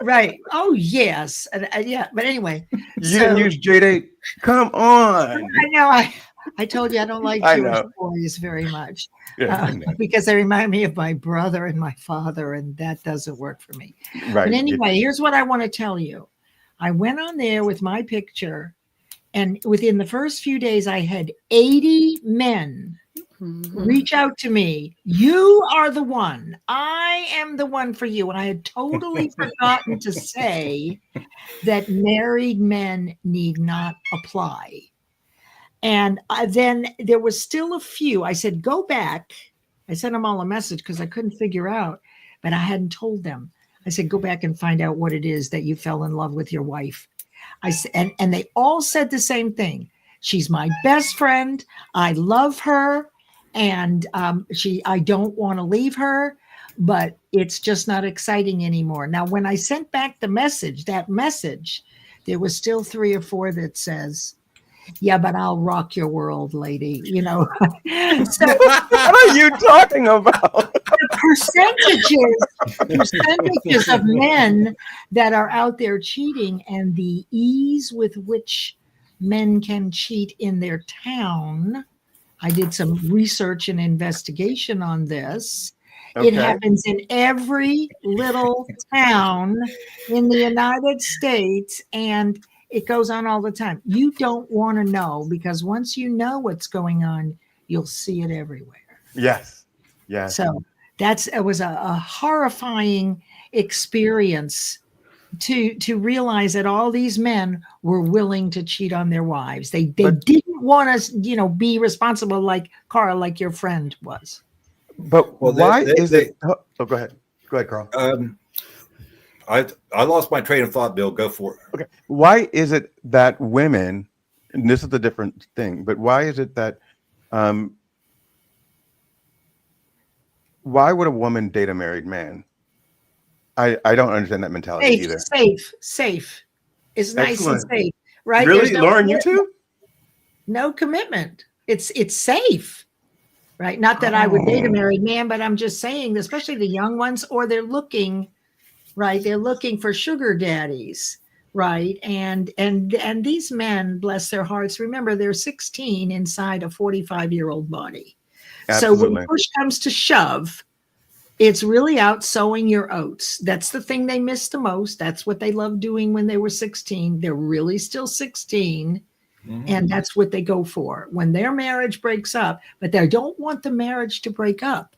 Right. Oh, yes. Yeah. But anyway. You didn't use J-Date? Come on. I know. I told you I don't like Jewish boys very much because they remind me of my brother and my father, and that doesn't work for me. Right. But anyway, here's what I want to tell you. I went on there with my picture, and within the first few days, I had 80 men reach out to me. You are the one. I am the one for you. And I had totally forgotten to say that married men need not apply. And then there was still a few. I said, go back. I sent them all a message because I couldn't figure out, but I hadn't told them. I said, go back and find out what it is that you fell in love with your wife. I said, and they all said the same thing. She's my best friend. I love her. And I don't want to leave her, but it's just not exciting anymore. Now, when I sent back that message, there was still 3 or 4 that says, yeah, but I'll rock your world, lady. So, what are you talking about? Percentages of men that are out there cheating, and the ease with which men can cheat in their town. I did some research and investigation on this. Okay. It happens in every little town in the United States, and it goes on all the time. You don't want to know, because once you know what's going on, you'll see it everywhere. Yes. So it was a horrifying experience to realize that all these men were willing to cheat on their wives. They didn't want us, be responsible like Carl, like your friend was. But why is it? Oh, go ahead. Go ahead, Carl. I lost my train of thought, Bill. Go for it. Okay. Why is it that women, and this is the different thing, but why is it that, why would a woman date a married man? I don't understand that mentality either. Safe. It's nice. Excellent. And safe, right? Really, Lauren, you too? No commitment. It's safe, right? Not that I would date a married man, but I'm just saying, especially the young ones, or they're looking, right? They're looking for sugar daddies, right? And these men, bless their hearts, remember they're 16 inside a 45-year-old body. Absolutely. So when push comes to shove, it's really out sowing your oats. That's the thing they miss the most. That's what they loved doing when they were 16. They're really still 16. Mm-hmm. And that's what they go for when their marriage breaks up. But they don't want the marriage to break up.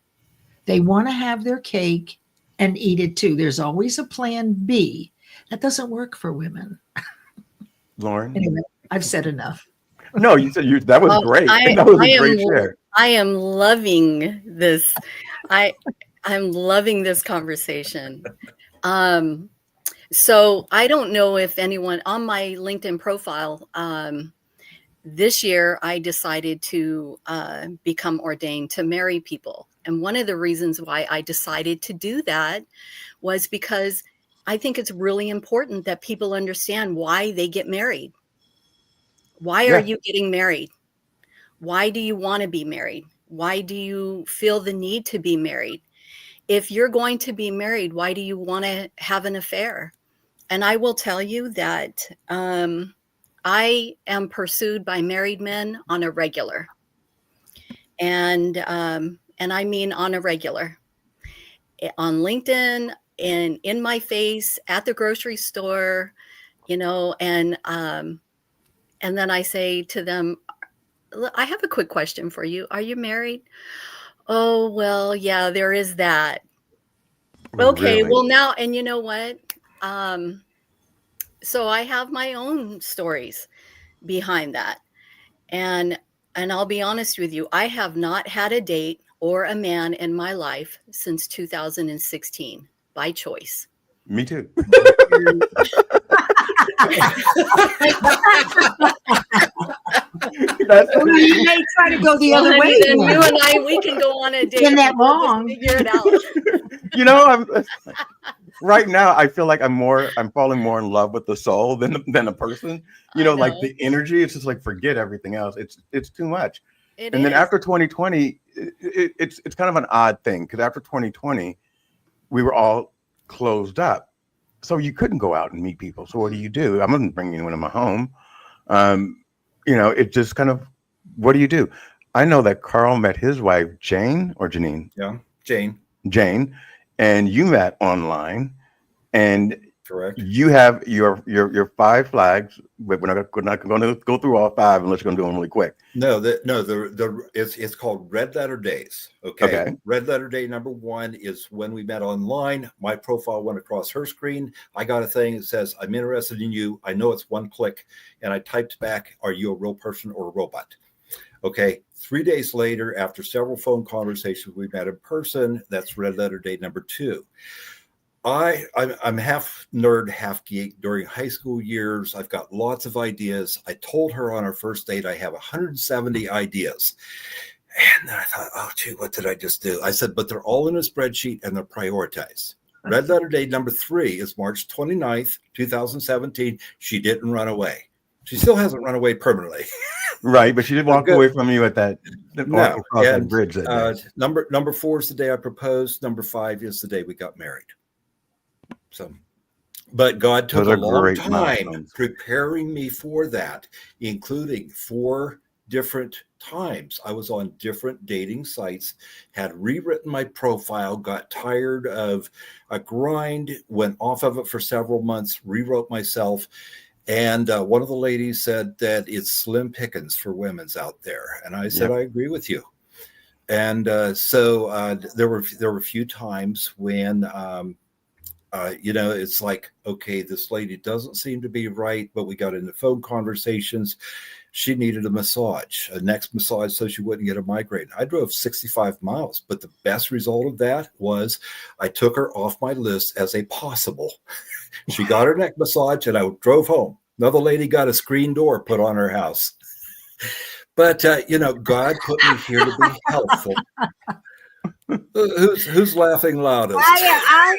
They want to have their cake and eat it too. There's always a plan B. That doesn't work for women. Lauren? Anyway, I've said enough. No, you said that was great. That was a great share. I am loving this. I I'm loving this conversation. Um, so I don't know if anyone on my LinkedIn profile, this year I decided to become ordained to marry people. And one of the reasons why I decided to do that was because I think it's really important that people understand why they get married. Why are Yeah. you getting married? Why do you want to be married? Why do you feel the need to be married? If you're going to be married, why do you want to have an affair? And I will tell you that I am pursued by married men on a regular, and I mean on a regular, on LinkedIn, and in my face, at the grocery store, you know, and then I say to them, I have a quick question for you. Are you married? Oh, well, yeah, there is that. Okay, Really. well now, and you know what? Um, so I have my own stories behind that. And and I'll be honest with you, I have not had a date or a man in my life since 2016 by choice. Me too. And That's Well, you may try to go the well, other way honey, then you then. and I, we can go on a date Been that and we'll just long. figure it out. you know, right now I feel like I'm falling more in love with the soul than a person. You I know, like know. the energy, it's just like forget everything else. It's too much. It And then is. after 2020, it's kind of an odd thing because after 2020, we were all closed up, so you couldn't go out and meet people. So what do? I wasn't bringing anyone in my home. Um, it just kind of, what do you do? I know that Carl met his wife Jane or Janine, Yeah, Jane, Jane, and you met online, and correct. you have your five flags. But we're not going to go through all five unless you're going to do them really quick. No, the it's called Red Letter Days. Okay, Okay. Red Letter Day number one is when we met online. My profile went across her screen. I got a thing that says, "I'm interested in you." I know it's one click, and I typed back, "Are you a real person or a robot?" Okay. 3 days later, after several phone conversations, we met in person. That's Red Letter Day number two. I'm half nerd, half geek. During high school years, I've got lots of ideas. I told her on our first date I have 170 ideas. And then I thought, oh, gee, what did I just do? I said, but they're all in a spreadsheet and they're prioritized. Red Letter Day number 3 is March 29th, 2017. She didn't run away. She still hasn't run away permanently. Right, but she did walk away from you at that No. across that And bridge that day. number 4 is the day I proposed. Number 5 is the day we got married. So, but God took Those a are long great time milestones. preparing me for that, including 4 different times. I was on different dating sites, had rewritten my profile, got tired of a grind, went off of it for several months, rewrote myself. And one of the ladies said that it's slim pickings for women's out there. And I said, Yep. I agree with you. And so there were a few times when it's like, okay, this lady doesn't seem to be right, but we got into phone conversations. She needed a massage, a neck massage, so she wouldn't get a migraine. I drove 65 miles, but the best result of that was I took her off my list as a possible. She got her neck massage, and I drove home. Another lady got a screen door put on her house. But God put me here to be helpful. Who's laughing loudest? I'm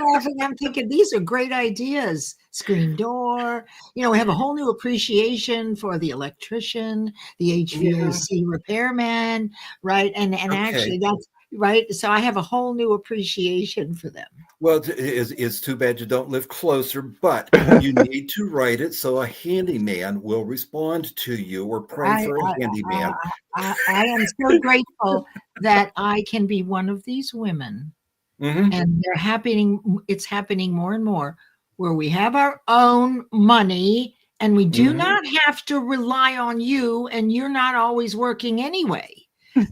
laughing. I'm thinking these are great ideas. Screen door. We have a whole new appreciation for the electrician, the HVAC repairman, right? And Okay. actually, that's right. So I have a whole new appreciation for them. Well, it's too bad you don't live closer, but you need to write it so a handyman will respond to you or pray for a handyman. I am so grateful that I can be one of these women. Mm-hmm. And it's happening more and more where we have our own money and we do not have to rely on you, and you're not always working anyway.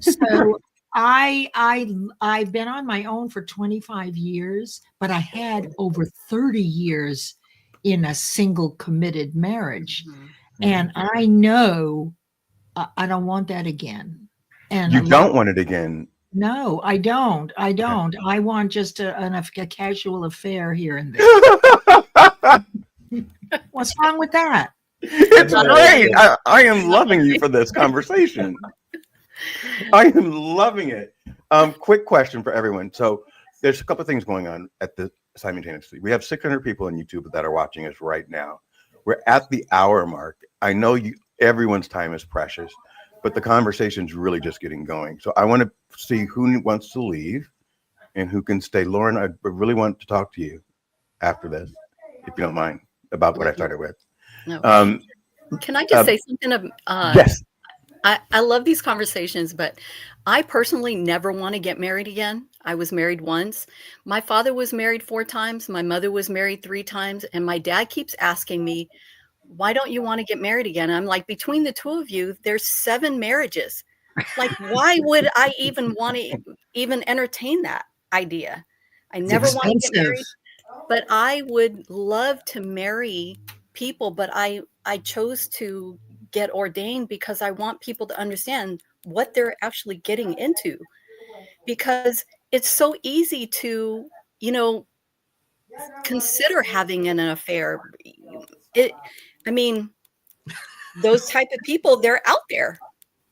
So I've been on my own for 25 years, but I had over 30 years in a single committed marriage. And I know I don't want that again. And You don't want it again. no, I don't. I don't. I want just a casual affair here and there. What's wrong with that? It's No, great. yeah. I am loving you for this conversation. I am loving it. Quick question for everyone. So there's a couple of things going on at the simultaneously. We have 600 people on YouTube that are watching us right now. We're at the hour mark. I know everyone's time is precious, but the conversation's really just getting going. So I want to see who wants to leave and who can stay. Lauren, I really want to talk to you after this, if you don't mind, about what I started with. No. Um, Can I just say something? Yes. I love these conversations, but I personally never want to get married again. I was married once. My father was married 4 times. My mother was married 3 times. And my dad keeps asking me, why don't you want to get married again? I'm like, between the 2 of you, there's 7 marriages. Like, why would I even want to even entertain that idea? I never want to get married, but I would love to marry people, but I chose to get ordained because I want people to understand what they're actually getting into, because it's so easy to, consider having an affair. I mean, those type of people, they're out there,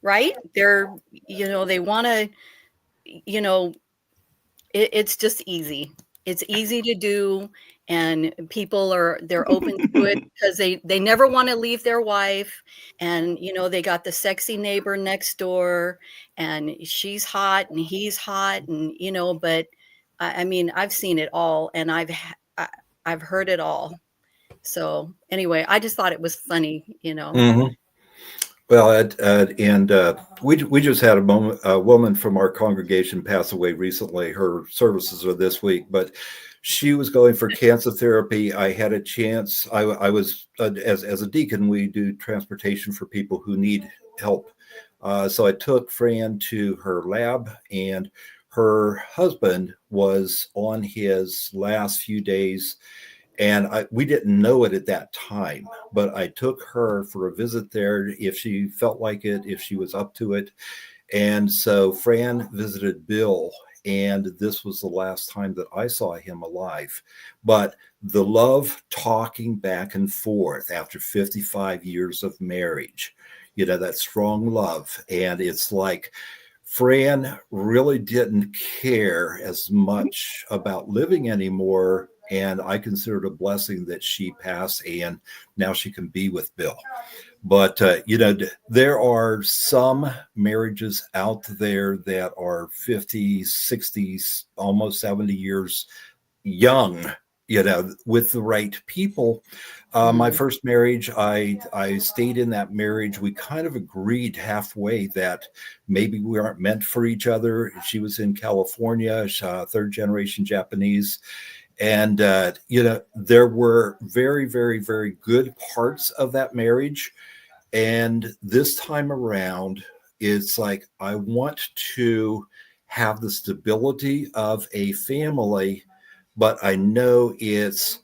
right? They're, they want to, it's just easy. It's easy to do, and people they're open to it because they never want to leave their wife, and they got the sexy neighbor next door, and she's hot and he's hot, and but I mean, I've seen it all, and I've heard it all. So anyway, I just thought it was funny, Mhm. Well, we just had a woman from our congregation pass away recently. Her services are this week, but she was going for cancer therapy. I had a chance. I was as a deacon, we do transportation for people who need help. So I took Fran to her lab, and her husband was on his last few days. And we didn't know it at that time, but I took her for a visit there if she felt like it, if she was up to it. And so Fran visited Bill, and this was the last time that I saw him alive. But the love talking back and forth after 55 years of marriage, that strong love. And it's like Fran really didn't care as much about living anymore. And I consider it a blessing that she passed, and now she can be with Bill. But, there are some marriages out there that are 50, 60, almost 70 years young, with the right people. My first marriage, I stayed in that marriage. We kind of agreed halfway that maybe we aren't meant for each other. She was in California, 3rd generation Japanese. And, there were very, very, very good parts of that marriage. And this time around, it's like, I want to have the stability of a family, but I know it's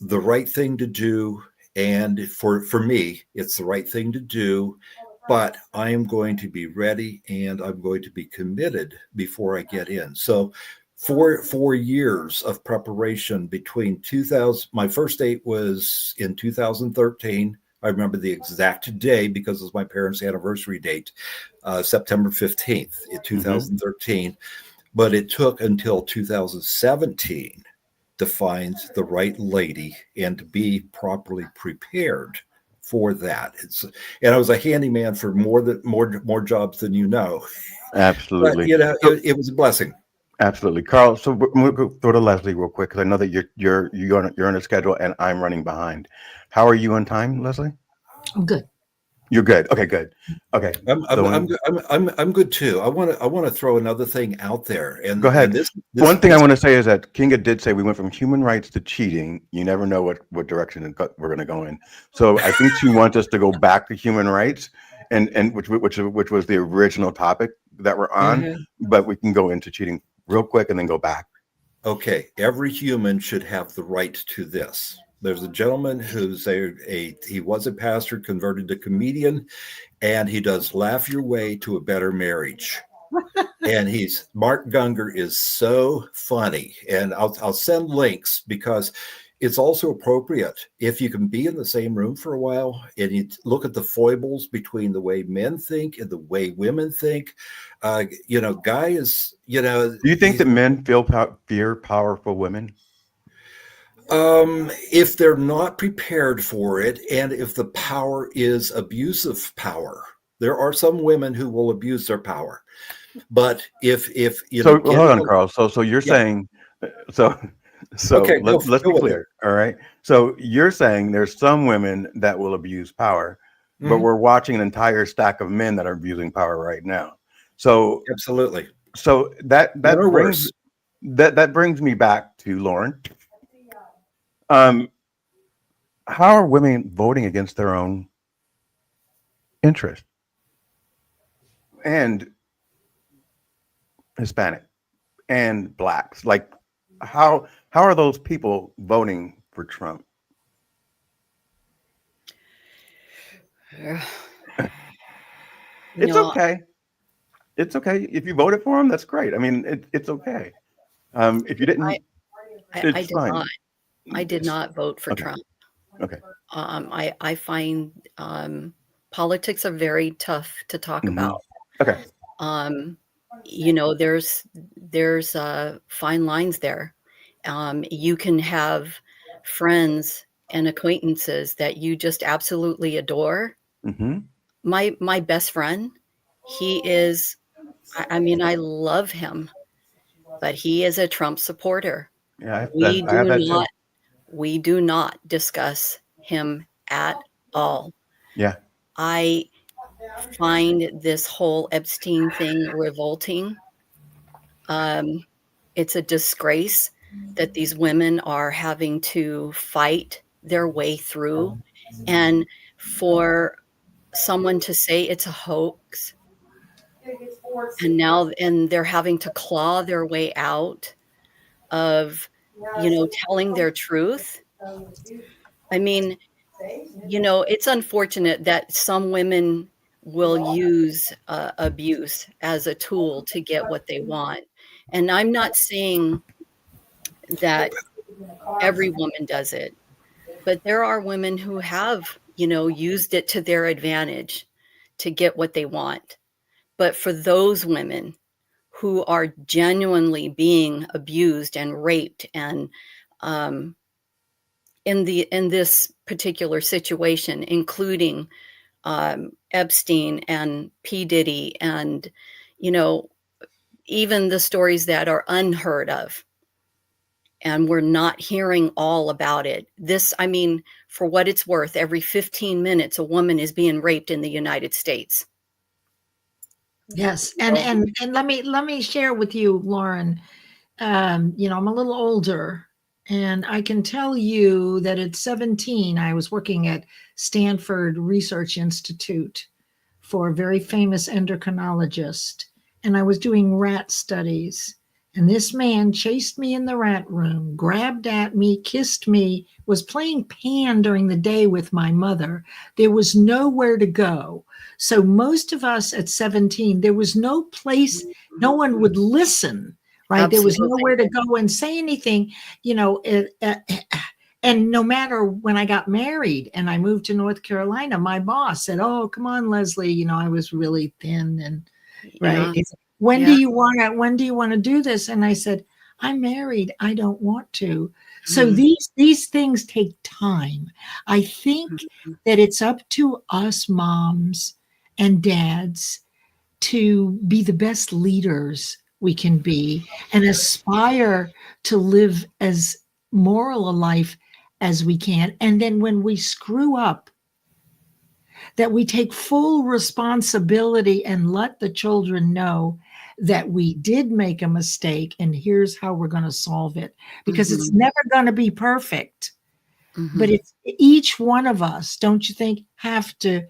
the right thing to do. And for me, it's the right thing to do. But I am going to be ready, and I'm going to be committed before I get in. So 4 years of preparation between 2000. My first date was in 2013. I remember the exact day because it was my parents' anniversary date, September 15th, in 2013. But it took until 2017 to find the right lady and to be properly prepared for that. And I was a handyman for more jobs than you know. Absolutely. But it was a blessing. Absolutely, Carl. So we'll go throw to Leslie real quick because I know that you're on a schedule and I'm running behind. How are you on time, Leslie? I'm good. You're good. Okay, good. Okay, I'm good too. I want to throw another thing out there. And go ahead. And this One thing I want to say is that Kinga did say we went from human rights to cheating. You never know what direction we're going to go in. So I think she wants us to go back to human rights, and which was the original topic that we're on. But we can go into cheating real quick and then go back. Okay, every human should have the right to this. There's a gentleman who's he was a pastor, converted to comedian, and he does Laugh Your Way to a Better Marriage. And Mark Gungor is so funny. And I'll send links because it's also appropriate if you can be in the same room for a while and you look at the foibles between the way men think and the way women think. Guy is, Do you think that men fear powerful women? If they're not prepared for it, and if the power is abusive power, there are some women who will abuse their power. But if so hold on, Carl. So you're saying, so okay, let's be clear. All right. So you're saying there's some women that will abuse power, but we're watching an entire stack of men that are abusing power right now. So absolutely. So that brings me back to Lauren. How are women voting against their own interest? And Hispanic and blacks. Like how are those people voting for Trump? It's okay. It's okay. If you voted for him, that's great. I mean, it's okay. If you didn't, it's fine. I did not vote for Trump. Okay. I find politics are very tough to talk about. Okay. There's fine lines there. You can have friends and acquaintances that you just absolutely adore. My best friend, he is, I mean, I love him, but he is a Trump supporter. Yeah, We do not discuss him at all. Yeah. I find this whole Epstein thing revolting. It's a disgrace that these women are having to fight their way through, and for someone to say it's a hoax, and they're having to claw their way out of, telling their truth. I mean, it's unfortunate that some women will use abuse as a tool to get what they want. And I'm not saying that every woman does it, but there are women who have, used it to their advantage to get what they want. But for those women who are genuinely being abused and raped and in this particular situation, including Epstein and P. Diddy, and even the stories that are unheard of, and we're not hearing all about it. I mean, for what it's worth, every 15 minutes, a woman is being raped in the United States. Yes, and let me share with you, Lauren. I'm a little older, and I can tell you that at 17, I was working at Stanford Research Institute for a very famous endocrinologist, and I was doing rat studies. And this man chased me in the rat room, grabbed at me, kissed me, was playing pan during the day with my mother. There was nowhere to go. So most of us at 17, there was no place, no one would listen, right? Absolutely. There was nowhere to go and say anything, and no matter when I got married and I moved to North Carolina, my boss said, "Oh, come on, Leslie." I was really thin and right. Yeah. When do you want to do this? And I said, "I'm married. I don't want to." So these things take time. I think that it's up to us moms and dads to be the best leaders we can be and aspire to live as moral a life as we can. And then when we screw up, that we take full responsibility and let the children know that we did make a mistake and here's how we're going to solve it, because it's never going to be perfect. But it's each one of us, don't you think, have to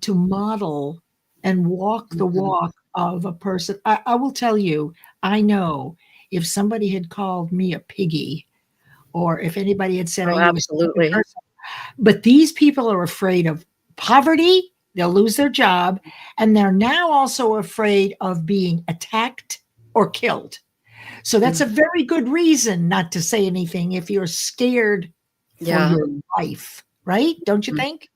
model and walk the walk of a person. I will tell you, I know if somebody had called me a piggy or if anybody had said, Oh, "Are you a stupid absolutely. person?" But these people are afraid of poverty. They'll lose their job. And they're now also afraid of being attacked or killed. So that's a very good reason not to say anything if you're scared for Yeah. your life, right? Don't you Mhm. think?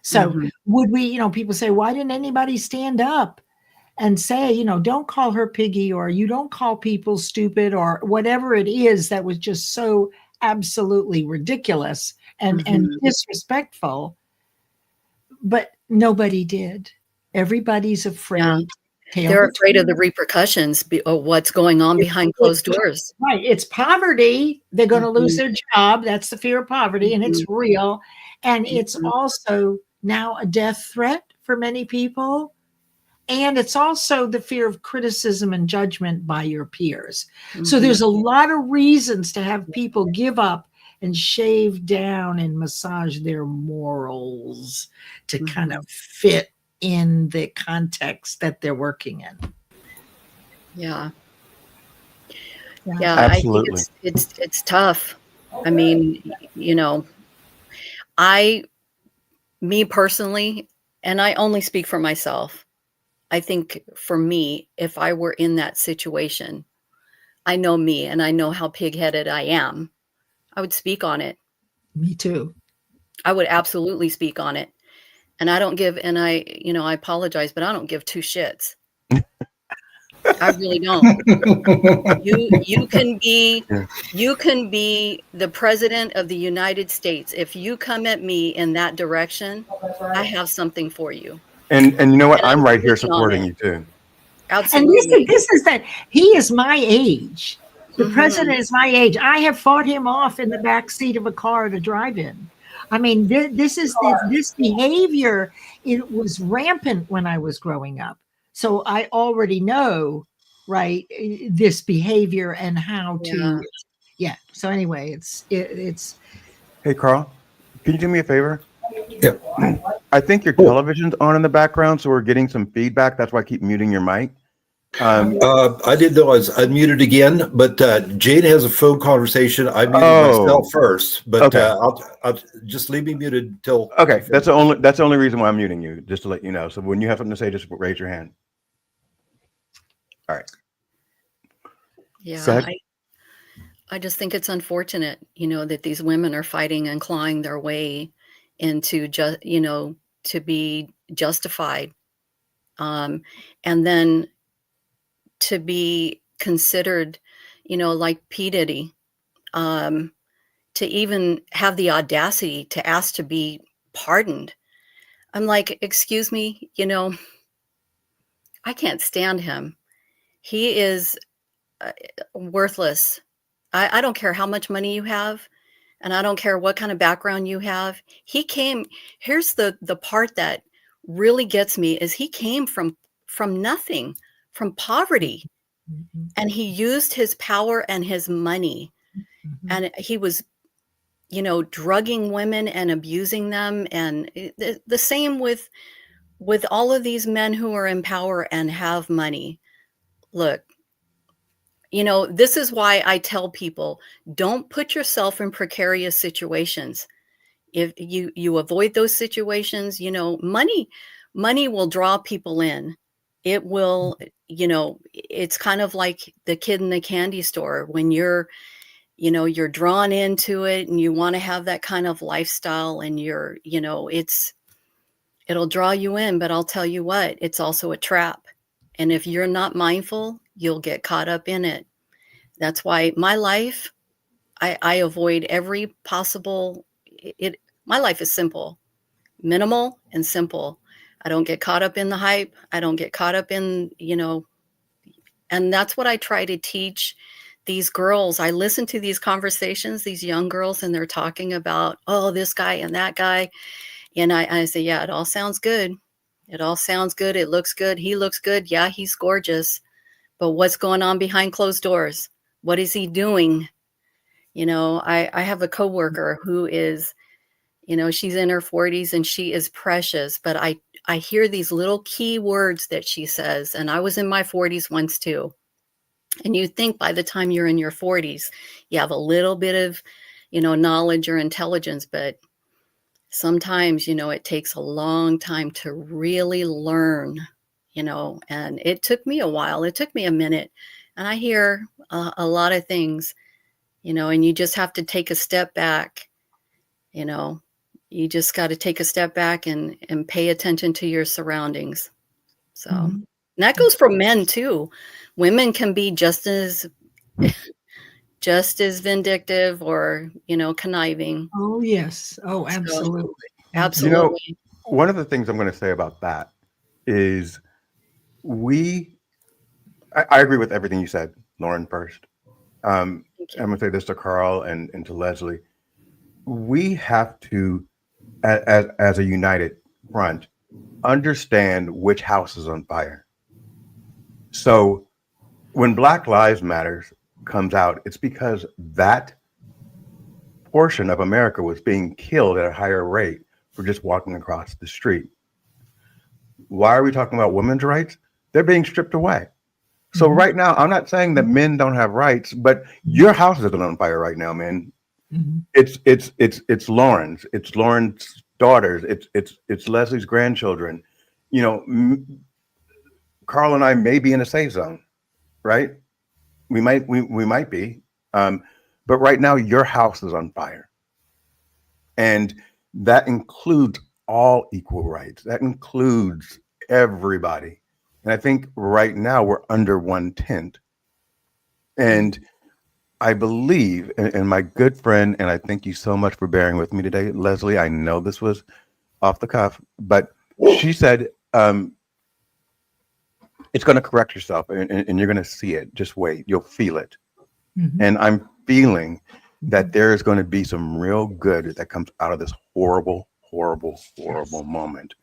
So Mhm. would we, people say, why didn't anybody stand up and say, don't call her piggy, or you don't call people stupid, or whatever it is that was just so absolutely ridiculous and Mhm. disrespectful? But nobody did. Everybody's Yeah. afraid. Tail They're afraid of between the repercussions of what's going on behind it's closed doors. right. It's poverty. They're going to lose Mhm. their job. That's the fear of poverty, and it's Mhm. real. And it's Mhm. also now a death threat for many people. And it's also the fear of criticism and judgment by your peers. So Mhm. there's a lot of reasons to have people give up and shave down and massage their morals to kind Mhm. of fit in the context that they're working in. Yeah. Yeah. Yeah, I think Absolutely. it's tough. I mean, I me personally, and I only speak for myself. I think for me, if I were in that situation, I know me and I know how pig-headed I am. I would speak on it. Me too. I would absolutely speak on it. And I don't give and I apologize, but I don't give two shits. I really don't. You can be Yeah. you can be the president of the United States. If you come at me in that direction, I have something for you, And you know what? and I'm I'm right here speaking on supporting it. you too. And this is Absolutely. this is that he is my age. The Mhm. president is my age. I have fought him off in the back seat of a car to drive in. I mean, this behavior. It was rampant when I was growing up, so I already know, right, this behavior and how Yeah. to. Yeah. So anyway, it's Hey, Carl, can you do me a favor? Yeah. I think your Oh, television's on in the background, so we're getting some feedback. That's why I keep muting your mic. I didn't know I was unmuted again, but Jane has a phone conversation. I muted myself Oh, first, but okay. I'll just leave me muted until she Okay. finishes. That's the only reason why I'm muting you, just to let you know. So when you have something to say, just raise your hand. All right. Yeah, Said. I just think it's unfortunate, that these women are fighting and clawing their way into to be justified, um, and then to be considered, like P. Diddy, um, to even have the audacity to ask to be pardoned. I'm like, "Excuse me, I can't stand him. He is, uh, worthless. I don't care how much money you have, and I don't care what kind of background you have. He came Here's the part that really gets me is he came from nothing, from poverty, Mhm, and he used his power and his money, mhm. and he was, drugging women and abusing them, and the same with all of these men who are in power and have money. Look, this is why I tell people, don't put yourself in precarious situations. If you avoid those situations, money will draw people in. It will, it's kind of like the kid in the candy store when you're drawn into it and you want to have that kind of lifestyle and it'll draw you in, but I'll tell you what, it's also a trap. And if you're not mindful, you'll get caught up in it. That's why my life, I avoid every possible it my life is simple, minimal and simple. I don't get caught up in the hype. I don't get caught up in, and that's what I try to teach these girls. I listen to these conversations, these young girls, and they're talking about, oh, this guy and that guy. And I say, yeah, it all sounds good. It all sounds good. It looks good. He looks good. Yeah, he's gorgeous. But what's going on behind closed doors? What is he doing? I have a coworker who is, she's in her 40s and she is precious, but I hear these little key words that she says, and I was in my 40s once too. And you think by the time you're in your 40s, you have a little bit of, knowledge or intelligence, but sometimes, it takes a long time to really learn, and it took me a while. It took me a minute. And I hear a lot of things, and you just have to take a step back, you know, you just got to take a step back and pay attention to your surroundings. So, and Mhm. that goes for men too. Women can be just as vindictive or, conniving. Oh, yes. Oh, So, absolutely. You Absolutely. know, absolutely. one of the things I'm going to say about that is we, I agree with everything you said, Lauren, first. Thank I'm you. going to say this to Carl and to Leslie. We have to, as a united front, understand which house is on fire. So when Black Lives Matters comes out, it's because that portion of America was being killed at a higher rate for just walking across the street. Why are we talking about women's rights? They're being stripped away. So Mhm. right now, I'm not saying that men don't have rights, but your house is on fire right now, man. Mhm. It's Lauren's. It's Lauren's daughters. It's Leslie's grandchildren. You know, Carl and I may be in a safe zone, right? We might be, um, but right now your house is on fire, and that includes all equal rights. That includes everybody, and I think right now we're under one tent, and I believe, and my good friend, and I thank you so much for bearing with me today, Leslie. I know this was off the cuff, but she said it's going to correct yourself, and you're going to see it. Just wait, you'll feel it. Mhm. And I'm feeling that Mhm. there is going to be some real good that comes out of this horrible, horrible, horrible moment.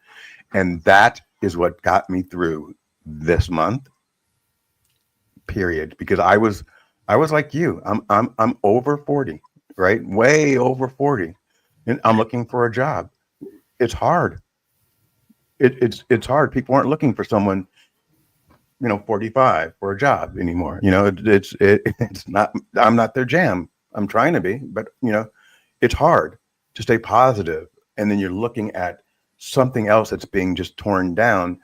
And that is what got me through this month, period. Because I was like you. I'm over 40, right? Way over 40. And I'm looking for a job. It's hard. It's hard. People aren't looking for someone, 45 for a job anymore. It's not, I'm not their jam. I'm trying to be, but it's hard to stay positive. And then you're looking at something else that's being just torn down.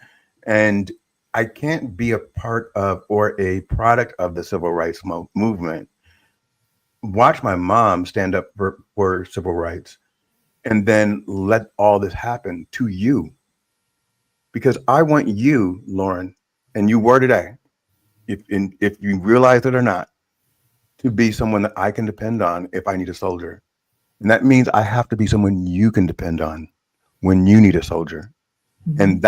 And I can't be a part of or a product of the civil rights movement. Watch my mom stand up for civil rights and then let all this happen to you because I want you, Lauren, and you were today, if you realize it or not, to be someone that I can depend on if I need a soldier. And that means I have to be someone you can depend on when you need a soldier. Mhm. And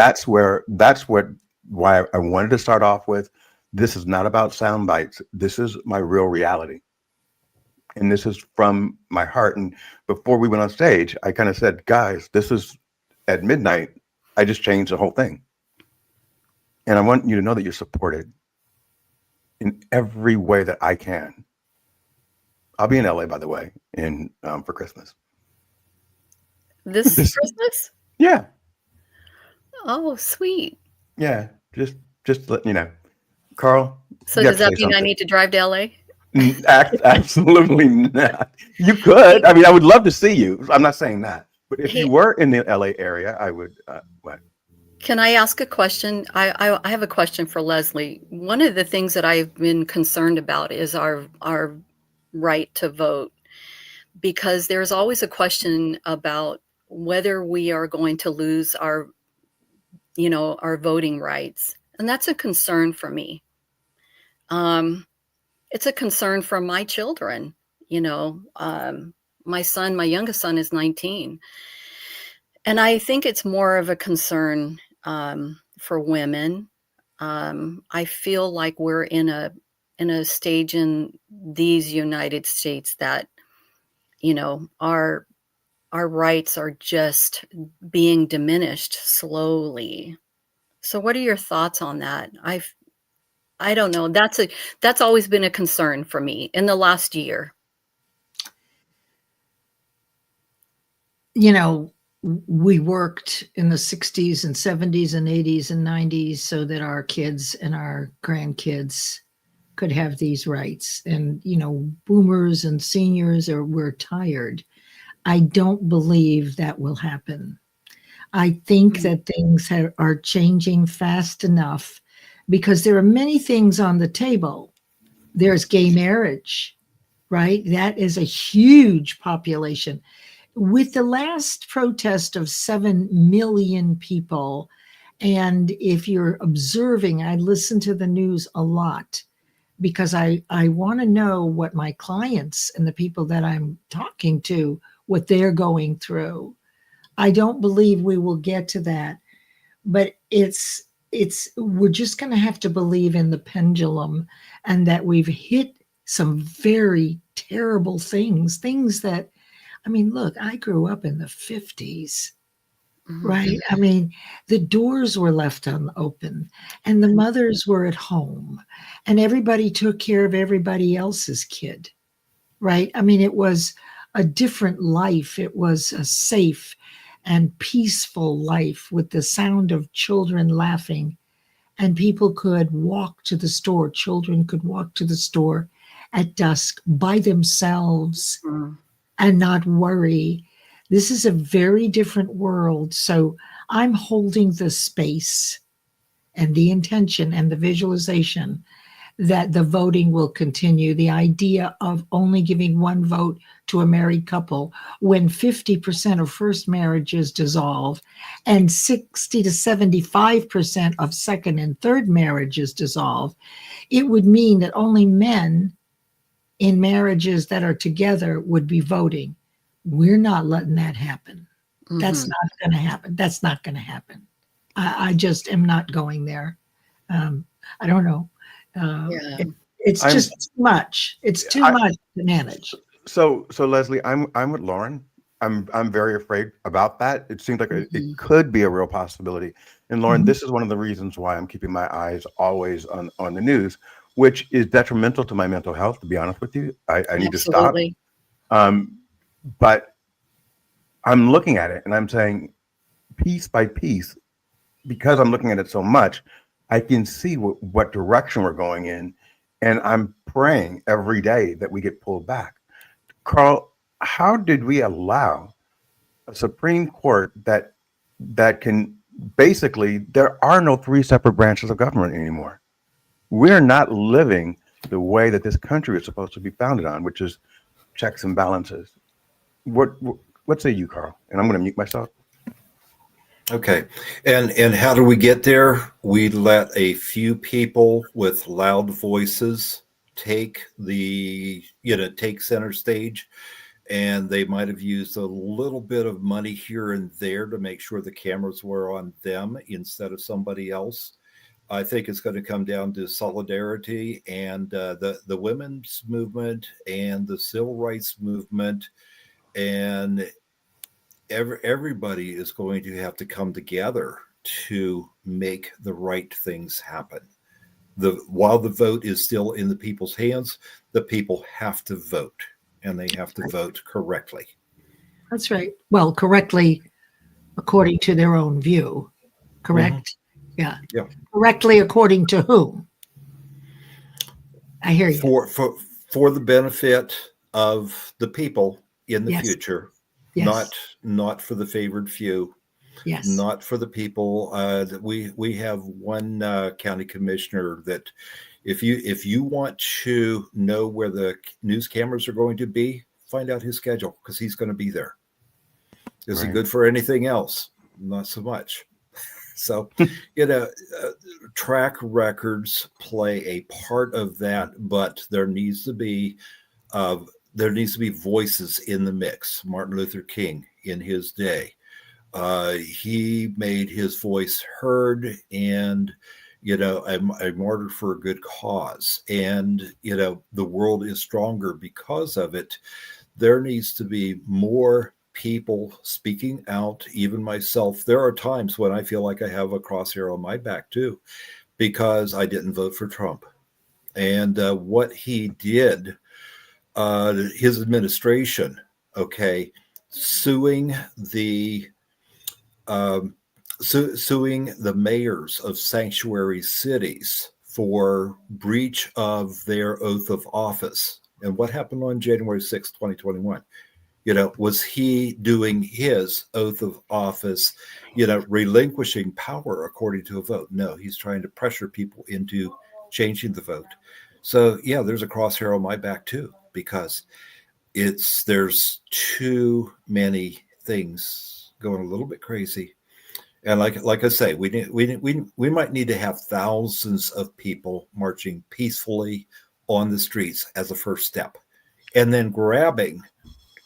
why I wanted to start off with this is not about sound bites. This is my real reality. And this is from my heart. And before we went on stage, I kind of said, guys, this is at midnight. I just changed the whole thing. And I want you to know that you're supported in every way that I can. I'll be in LA, by the way, in for Christmas. This This, Christmas? yeah, Oh, sweet. yeah. Just let you know, Carl. So You have does to that say mean I something. need to drive to LA? Absolutely not. You could. I mean, I would love to see you. I'm not saying that, but if you Hey, were in the LA area, I would. What? can I ask a question? I have a question for Leslie. One of the things that I've been concerned about is our right to vote, because there's always a question about whether we are going to lose our voting rights. And that's a concern for me. Um, it's a concern for my children. You know, my youngest son is 19. And I think it's more of a concern for women. I feel like we're in a stage in these United States that, our rights are just being diminished slowly. So what are your thoughts on that? I don't know. That's always been a concern for me in the last year. You know, we worked in the 60s and 70s and 80s and 90s so that our kids and our grandkids could have these rights. And, boomers and seniors we're tired. I don't believe that will happen. I think that things are changing fast enough because there are many things on the table. There's gay marriage, right? That is a huge population. With the last protest of 7 million people, and if you're observing, I listen to the news a lot because I want to know what my clients and the people that I'm talking to, what they're going through. I don't believe we will get to that, but we're just going to have to believe in the pendulum and that we've hit some very terrible things that, I mean, look, I grew up in the 50s, right? I mean, the doors were left unopened and the mothers were at home and everybody took care of everybody else's kid, right? I mean, it was a different life. It was a safe and peaceful life with the sound of children laughing, and people could walk to the store. Children could walk to the store at dusk by themselves and not worry. This is a very different world. So I'm holding the space and the intention and the visualization that the voting will continue. The idea of only giving one vote to a married couple when 50% of first marriages dissolve and 60 to 75% of second and third marriages dissolve, it would mean that only men in marriages that are together would be voting. We're not letting that happen. That's not going to happen. That's not going to happen. I just am not going there. I don't know. It's just too much. It's too much to manage. So Leslie, I'm with Lauren. I'm very afraid about that. It seems like it could be a real possibility. And Lauren, this is one of the reasons why I'm keeping my eyes always on the news, which is detrimental to my mental health, to be honest with you. I need to stop. But I'm looking at it and I'm saying piece by piece, because I'm looking at it so much, I can see what direction we're going in. And I'm praying every day that we get pulled back. Carl, how did we allow a Supreme Court that can basically, there are no three separate branches of government anymore. We're not living the way that this country is supposed to be founded on, which is checks and balances. What say you, Carl? And I'm going to mute myself. Okay. And how do we get there? We let a few people with loud voices take center stage, and they might have used a little bit of money here and there to make sure the cameras were on them instead of somebody else. I think it's going to come down to solidarity and the women's movement and the civil rights movement, and everybody is going to have to come together to make the right things happen. While the vote is still in the people's hands, the people have to vote, and they have to vote correctly. That's right. Well, correctly according to their own view. Correct? Yeah. Correctly according to whom? I hear you. For the benefit of the people in the future. Yes. Not for the favored few. Yes. Not for the people. That we have one county commissioner that if you want to know where the news cameras are going to be, find out his schedule, because he's going to be there. Is he good for anything else? Not so much. So, track records play a part of that, but there needs to be voices in the mix. Martin Luther King, in his day, he made his voice heard, and a martyr for a good cause. And the world is stronger because of it. There needs to be more people speaking out, even myself. There are times when I feel like I have a crosshair on my back too, because I didn't vote for Trump. And what he did, his administration, suing the mayors of sanctuary cities for breach of their oath of office. And what happened on January 6th, 2021? Was he doing his oath of office, relinquishing power according to a vote? No, he's trying to pressure people into changing the vote. So yeah, there's a crosshair on my back too, because there's too many things going a little bit crazy. And like I say, we might need to have thousands of people marching peacefully on the streets as a first step, and then grabbing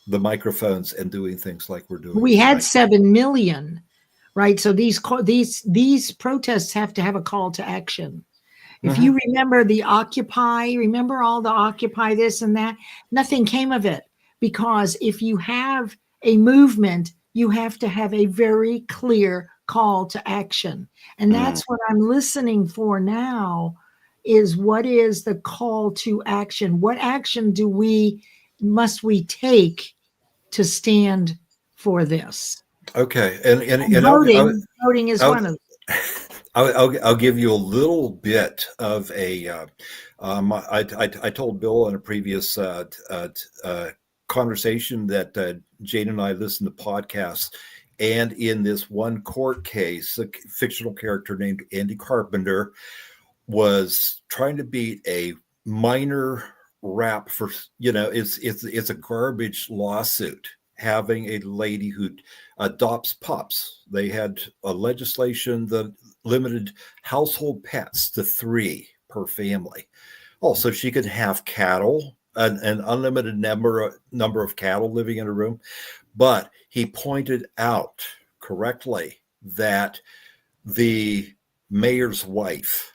the microphones and doing things like we're doing. We had tonight. 7 million, right? So these protests have to have a call to action. If you remember the Occupy, remember all the Occupy this and that, nothing came of it, because if you have a movement, you have to have a very clear call to action. And that's what I'm listening for now, is what is the call to action? What action must we take to stand for this? Okay, and voting is one of them. I'll give you a little bit of a. I told Bill in a previous conversation that Jane and I listened to podcasts, and in this one court case, a fictional character named Andy Carpenter was trying to beat a minor rap for, it's a garbage lawsuit, having a lady who adopts pups. They had a legislation that limited household pets to 3 per family. Also, she could have cattle, an unlimited number of cattle living in a room. But he pointed out correctly that the mayor's wife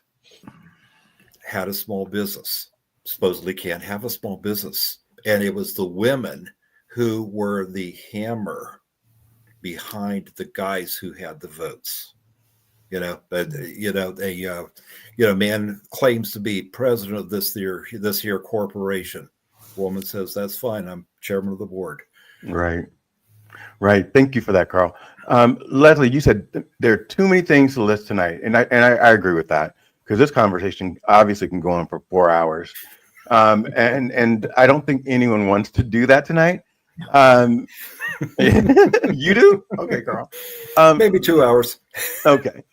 had a small business, supposedly can't have a small business. And it was the women who were the hammer behind the guys who had the votes. A man claims to be president of this here corporation. Woman says, that's fine, I'm chairman of the board. Right. Thank you for that, Carl. Leslie, you said there are too many things to list tonight, and I agree with that, because this conversation obviously can go on for 4 hours, and I don't think anyone wants to do that tonight. You do? Okay, Carl. Maybe 2 hours. Okay,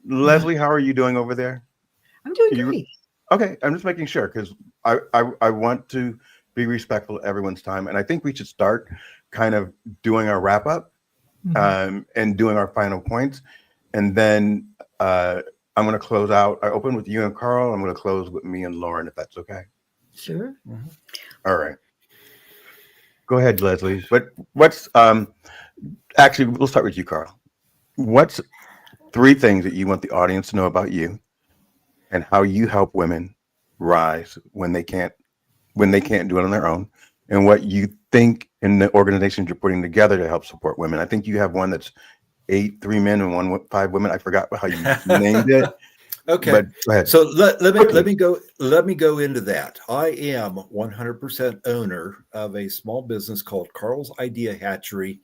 Leslie, how are you doing over there? I'm doing great. Okay, I'm just making sure, because I want to be respectful of everyone's time, and I think we should start kind of doing our wrap up, and doing our final points, and then I'm going to close out. I open with you and Carl. I'm going to close with me and Lauren, if that's okay. Sure. All right. Go ahead, Leslie. What's actually, we'll start with you, Carl. What's 3 things that you want the audience to know about you, and how you help women rise when they can't do it on their own, and what you think in the organizations you're putting together to help support women? I think you have one that's 3 men and 5 women. I forgot how you named it. Okay, but go ahead. So let me go into that. I am 100% owner of a small business called Carl's Idea Hatchery,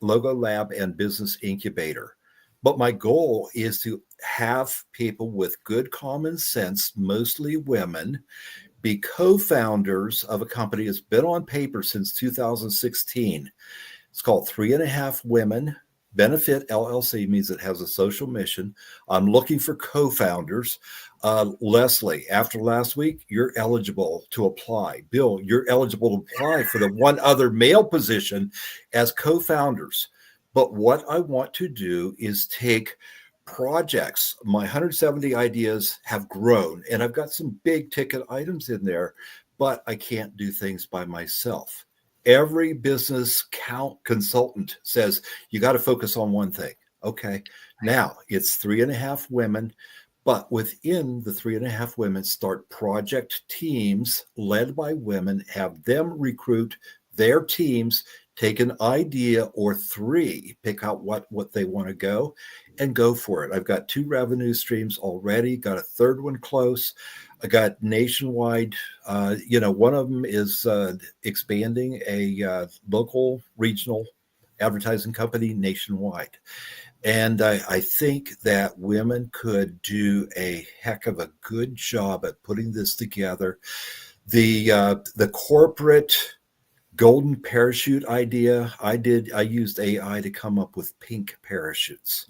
Logo Lab, and Business Incubator. But my goal is to have people with good common sense, mostly women, be co-founders of a company that's been on paper since 2016. It's called 3.5 Women Benefit LLC, means it has a social mission. I'm looking for co-founders. Leslie, after last week, you're eligible to apply. Bill, you're eligible to apply for the one other male position as co-founders. But what I want to do is take projects. My 170 ideas have grown, and I've got some big ticket items in there, but I can't do things by myself. Every business consultant says you got to focus on one thing. Okay, now it's 3.5 women, but within the 3.5 women, start project teams led by women, have them recruit their teams, take an idea or 3, pick out what they want to go, and go for it. I've got 2 revenue streams already, got a 3rd one close. I got nationwide, one of them is expanding a local regional advertising company nationwide. And I think that women could do a heck of a good job at putting this together. The corporate golden parachute idea, I used AI to come up with pink parachutes.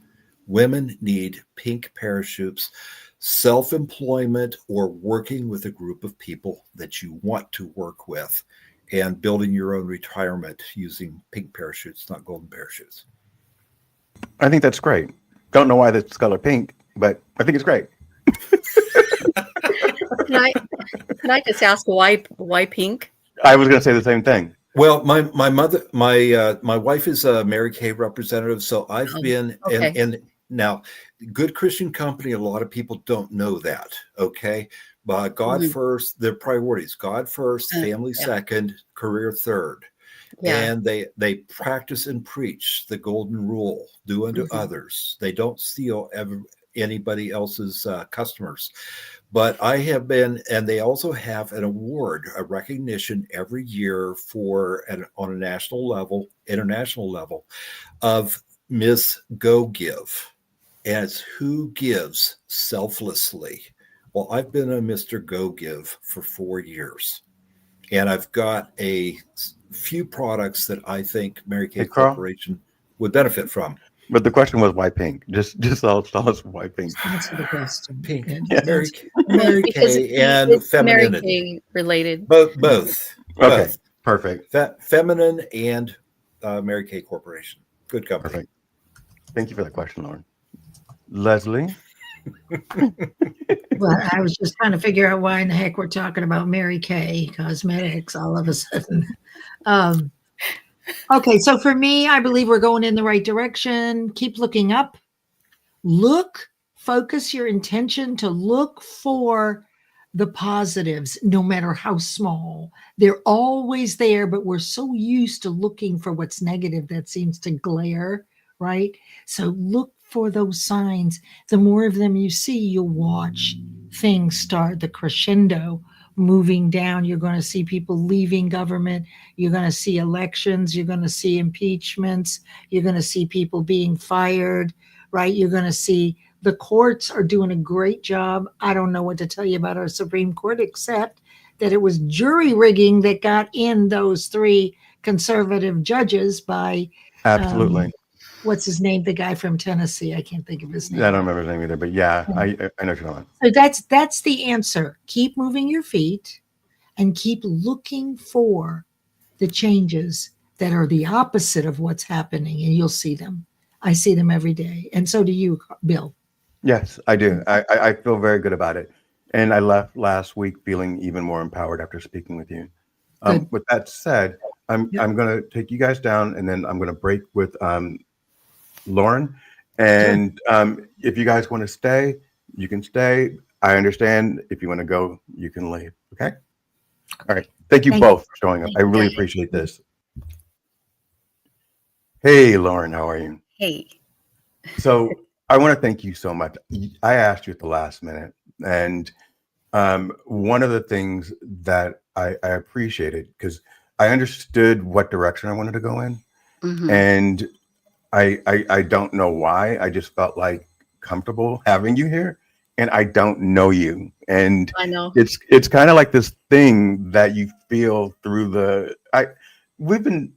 Women need pink parachutes, self-employment, or working with a group of people that you want to work with, and building your own retirement using pink parachutes, not golden parachutes. I think that's great. Don't know why it's color pink, but I think it's great. Can I just ask why pink? I was going to say the same thing. Well, my mother, my wife is a Mary Kay representative, so I've been okay. and now, good Christian company. A lot of people don't know that. Okay, but God first, their priorities: God first, family second, career third. Yeah. And they practice and preach the golden rule: do unto others. They don't steal anybody else's customers. But I have been, and they also have an award, a recognition every year for on a national level, international level, of Miss Go Give, as who gives selflessly. Well, I've been a Mr. Go Give for 4 years, and I've got a few products that I think Mary Kay Hey, Carl? Corporation would benefit from. But the question was why pink? Just tell us why pink. Answer the question. Pink, Yeah. Mary Because Kay, and it's Mary femininity. Kay related. Both. Okay, perfect. Feminine and Mary Kay Corporation. Good company. Perfect. Thank you for that question, Lauren. Leslie? Well, I was just trying to figure out why in the heck we're talking about Mary Kay Cosmetics all of a sudden. Okay, so for me, I believe we're going in the right direction. Keep looking up. Focus your intention to look for the positives, no matter how small. They're always there, but we're so used to looking for what's negative that seems to glare, right? So look for those signs. The more of them you see, you'll watch things start the crescendo moving down. You're going to see people leaving government. You're going to see elections. You're going to see impeachments. You're going to see people being fired, right? You're going to see the courts are doing a great job. I don't know what to tell you about our Supreme Court, except that it was jury rigging that got in those 3 conservative judges by Absolutely. What's his name? The guy from Tennessee. I can't think of his name. I don't remember his name either, but yeah, I know what you're talking about. So that's the answer. Keep moving your feet and keep looking for the changes that are the opposite of what's happening, and you'll see them. I see them every day, and so do you, Bill. Yes, I do. I feel very good about it. And I left last week feeling even more empowered after speaking with you. With that said, I'm going to take you guys down, and then I'm going to break with Lauren. And if you guys want to stay, you can stay. I understand. If you want to go, you can leave. Okay? All right. Thank you both for showing up. I really appreciate this. Hey, Lauren, how are you? Hey. So I want to thank you so much. I asked you at the last minute, and one of the things that I appreciated, because I understood what direction I wanted to go in, and I don't know why. I just felt like comfortable having you here, and I don't know you, and I know it's kind of like this thing that you feel through we've been.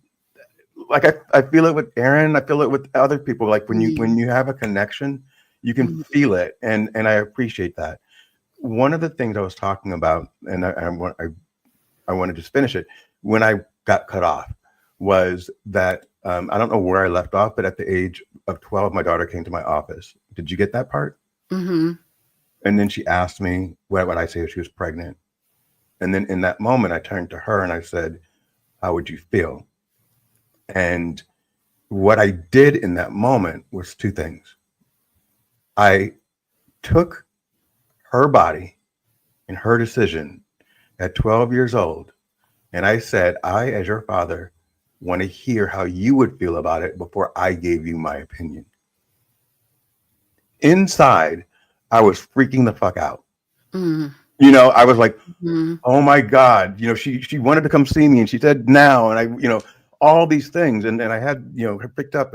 Like I feel it with Aaron. I feel it with other people. Like when you have a connection, you can feel it, and I appreciate that. One of the things I was talking about, and I want to just finish it. When I got cut off, was that I don't know where I left off, but at the age of 12, my daughter came to my office. Did you get that part? Mm-hmm. And then she asked me what would I say if she was pregnant, and then in that moment, I turned to her and I said, "How would you feel?" And what I did in that moment was 2 things. I took her body and her decision at 12 years old, and I said, I, as your father, want to hear how you would feel about it before I gave you my opinion. Inside, I was freaking the fuck out. You know, I was like, oh my God, you know, she wanted to come see me, and she said now, and I, you know, all these things, and I had, you know, her picked up,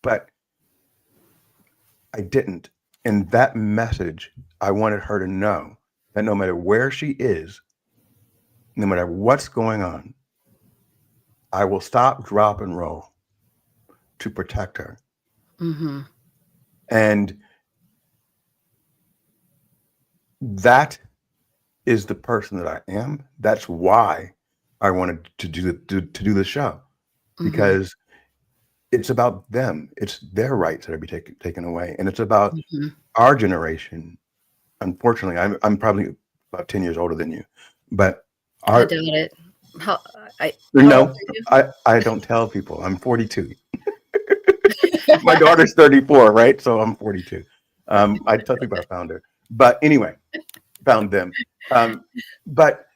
but I didn't. And that message, I wanted her to know that no matter where she is, no matter what's going on, I will stop, drop, and roll to protect her. Mm-hmm. And that is the person that I am. That's why I wanted to do the show, because it's about them. It's their rights that are being taken away, and it's about our generation. Unfortunately, I'm probably about 10 years older than you, but I doubt it. How no, old are you? I don't tell people. I'm 42. My daughter's 34, right? So I'm 42. I tell people I found her, but anyway, found them. But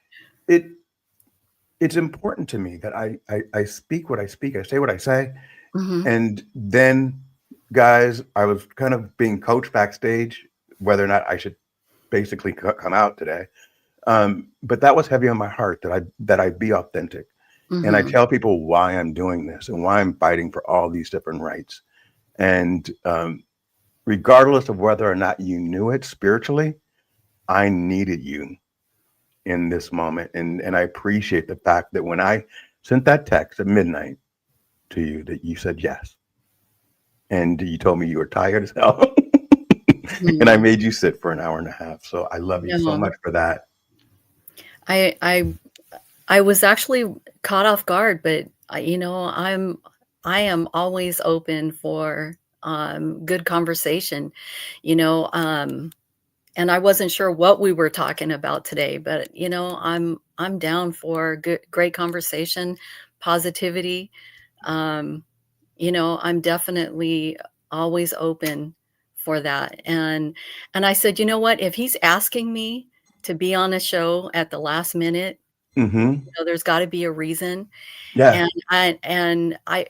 it's important to me that I speak what I speak. I say what I say. Mm-hmm. And then, guys, I was kind of being coached backstage whether or not I should basically come out today. But that was heavy on my heart that I be authentic. And I tell people why I'm doing this and why I'm fighting for all these different rights. And regardless of whether or not you knew it spiritually, I needed you in this moment. And I appreciate the fact that when I sent that text at midnight to you, that you said yes. And you told me you were tired as hell. And I made you sit for an hour and a half. So I love you so much for that. I was actually caught off guard, but I am always open for good conversation, and I wasn't sure what we were talking about today, but I'm down for great conversation, positivity. I'm definitely always open for that. And I said, you know what, if he's asking me to be on a show at the last minute, there's got to be a reason. Yeah. And I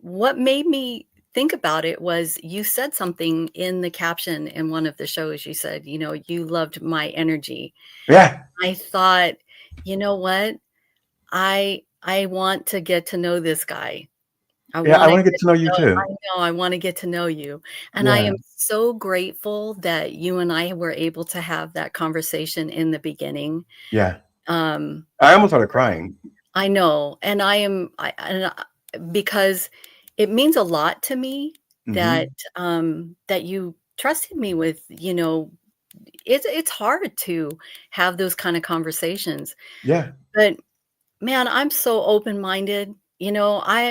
what made me think about it was you said something in the caption in one of the shows. You said, you loved my energy. Yeah. I thought, you know what? I want to get to know this guy. I want to get to know you too. I know. I want to get to know you. And I am so grateful that you and I were able to have that conversation in the beginning. Yeah. I almost started crying. I know. And because it means a lot to me that that you trusted me with, it's hard to have those kind of conversations. Yeah. But man, I'm so open-minded. I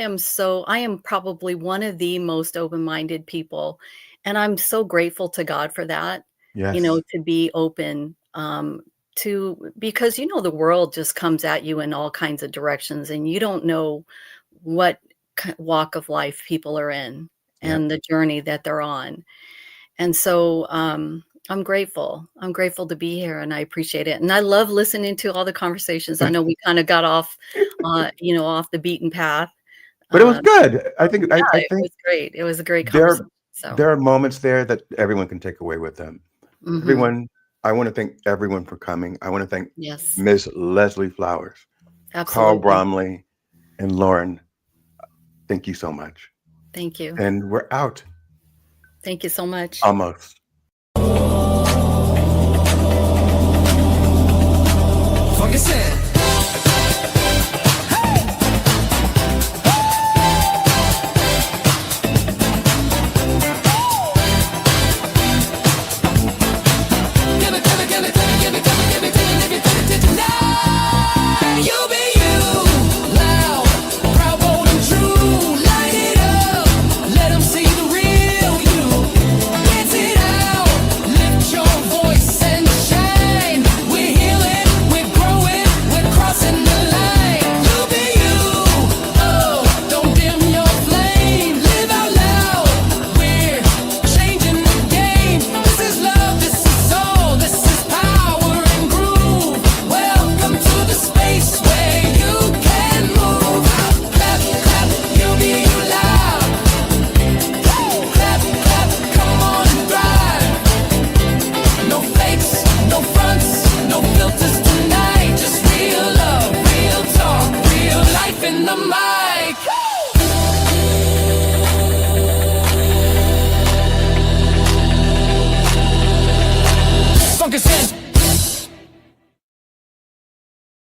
am probably one of the most open-minded people. And I'm so grateful to God for that, Yes. To be open, because, the world just comes at you in all kinds of directions and you don't know what walk of life people are in and the journey that they're on. And so, I'm grateful. I'm grateful to be here and I appreciate it. And I love listening to all the conversations. I know we kind of got off, off the beaten path. But it was good. I think it was great. It was a great conversation. There are moments there that everyone can take away with them. Everyone, I want to thank everyone for coming. I want to thank Ms. Leslie Flowers, Carl Bromley, and Lauren. Thank you so much. Thank you. And we're out. Thank you so much. Almost. Fuck it,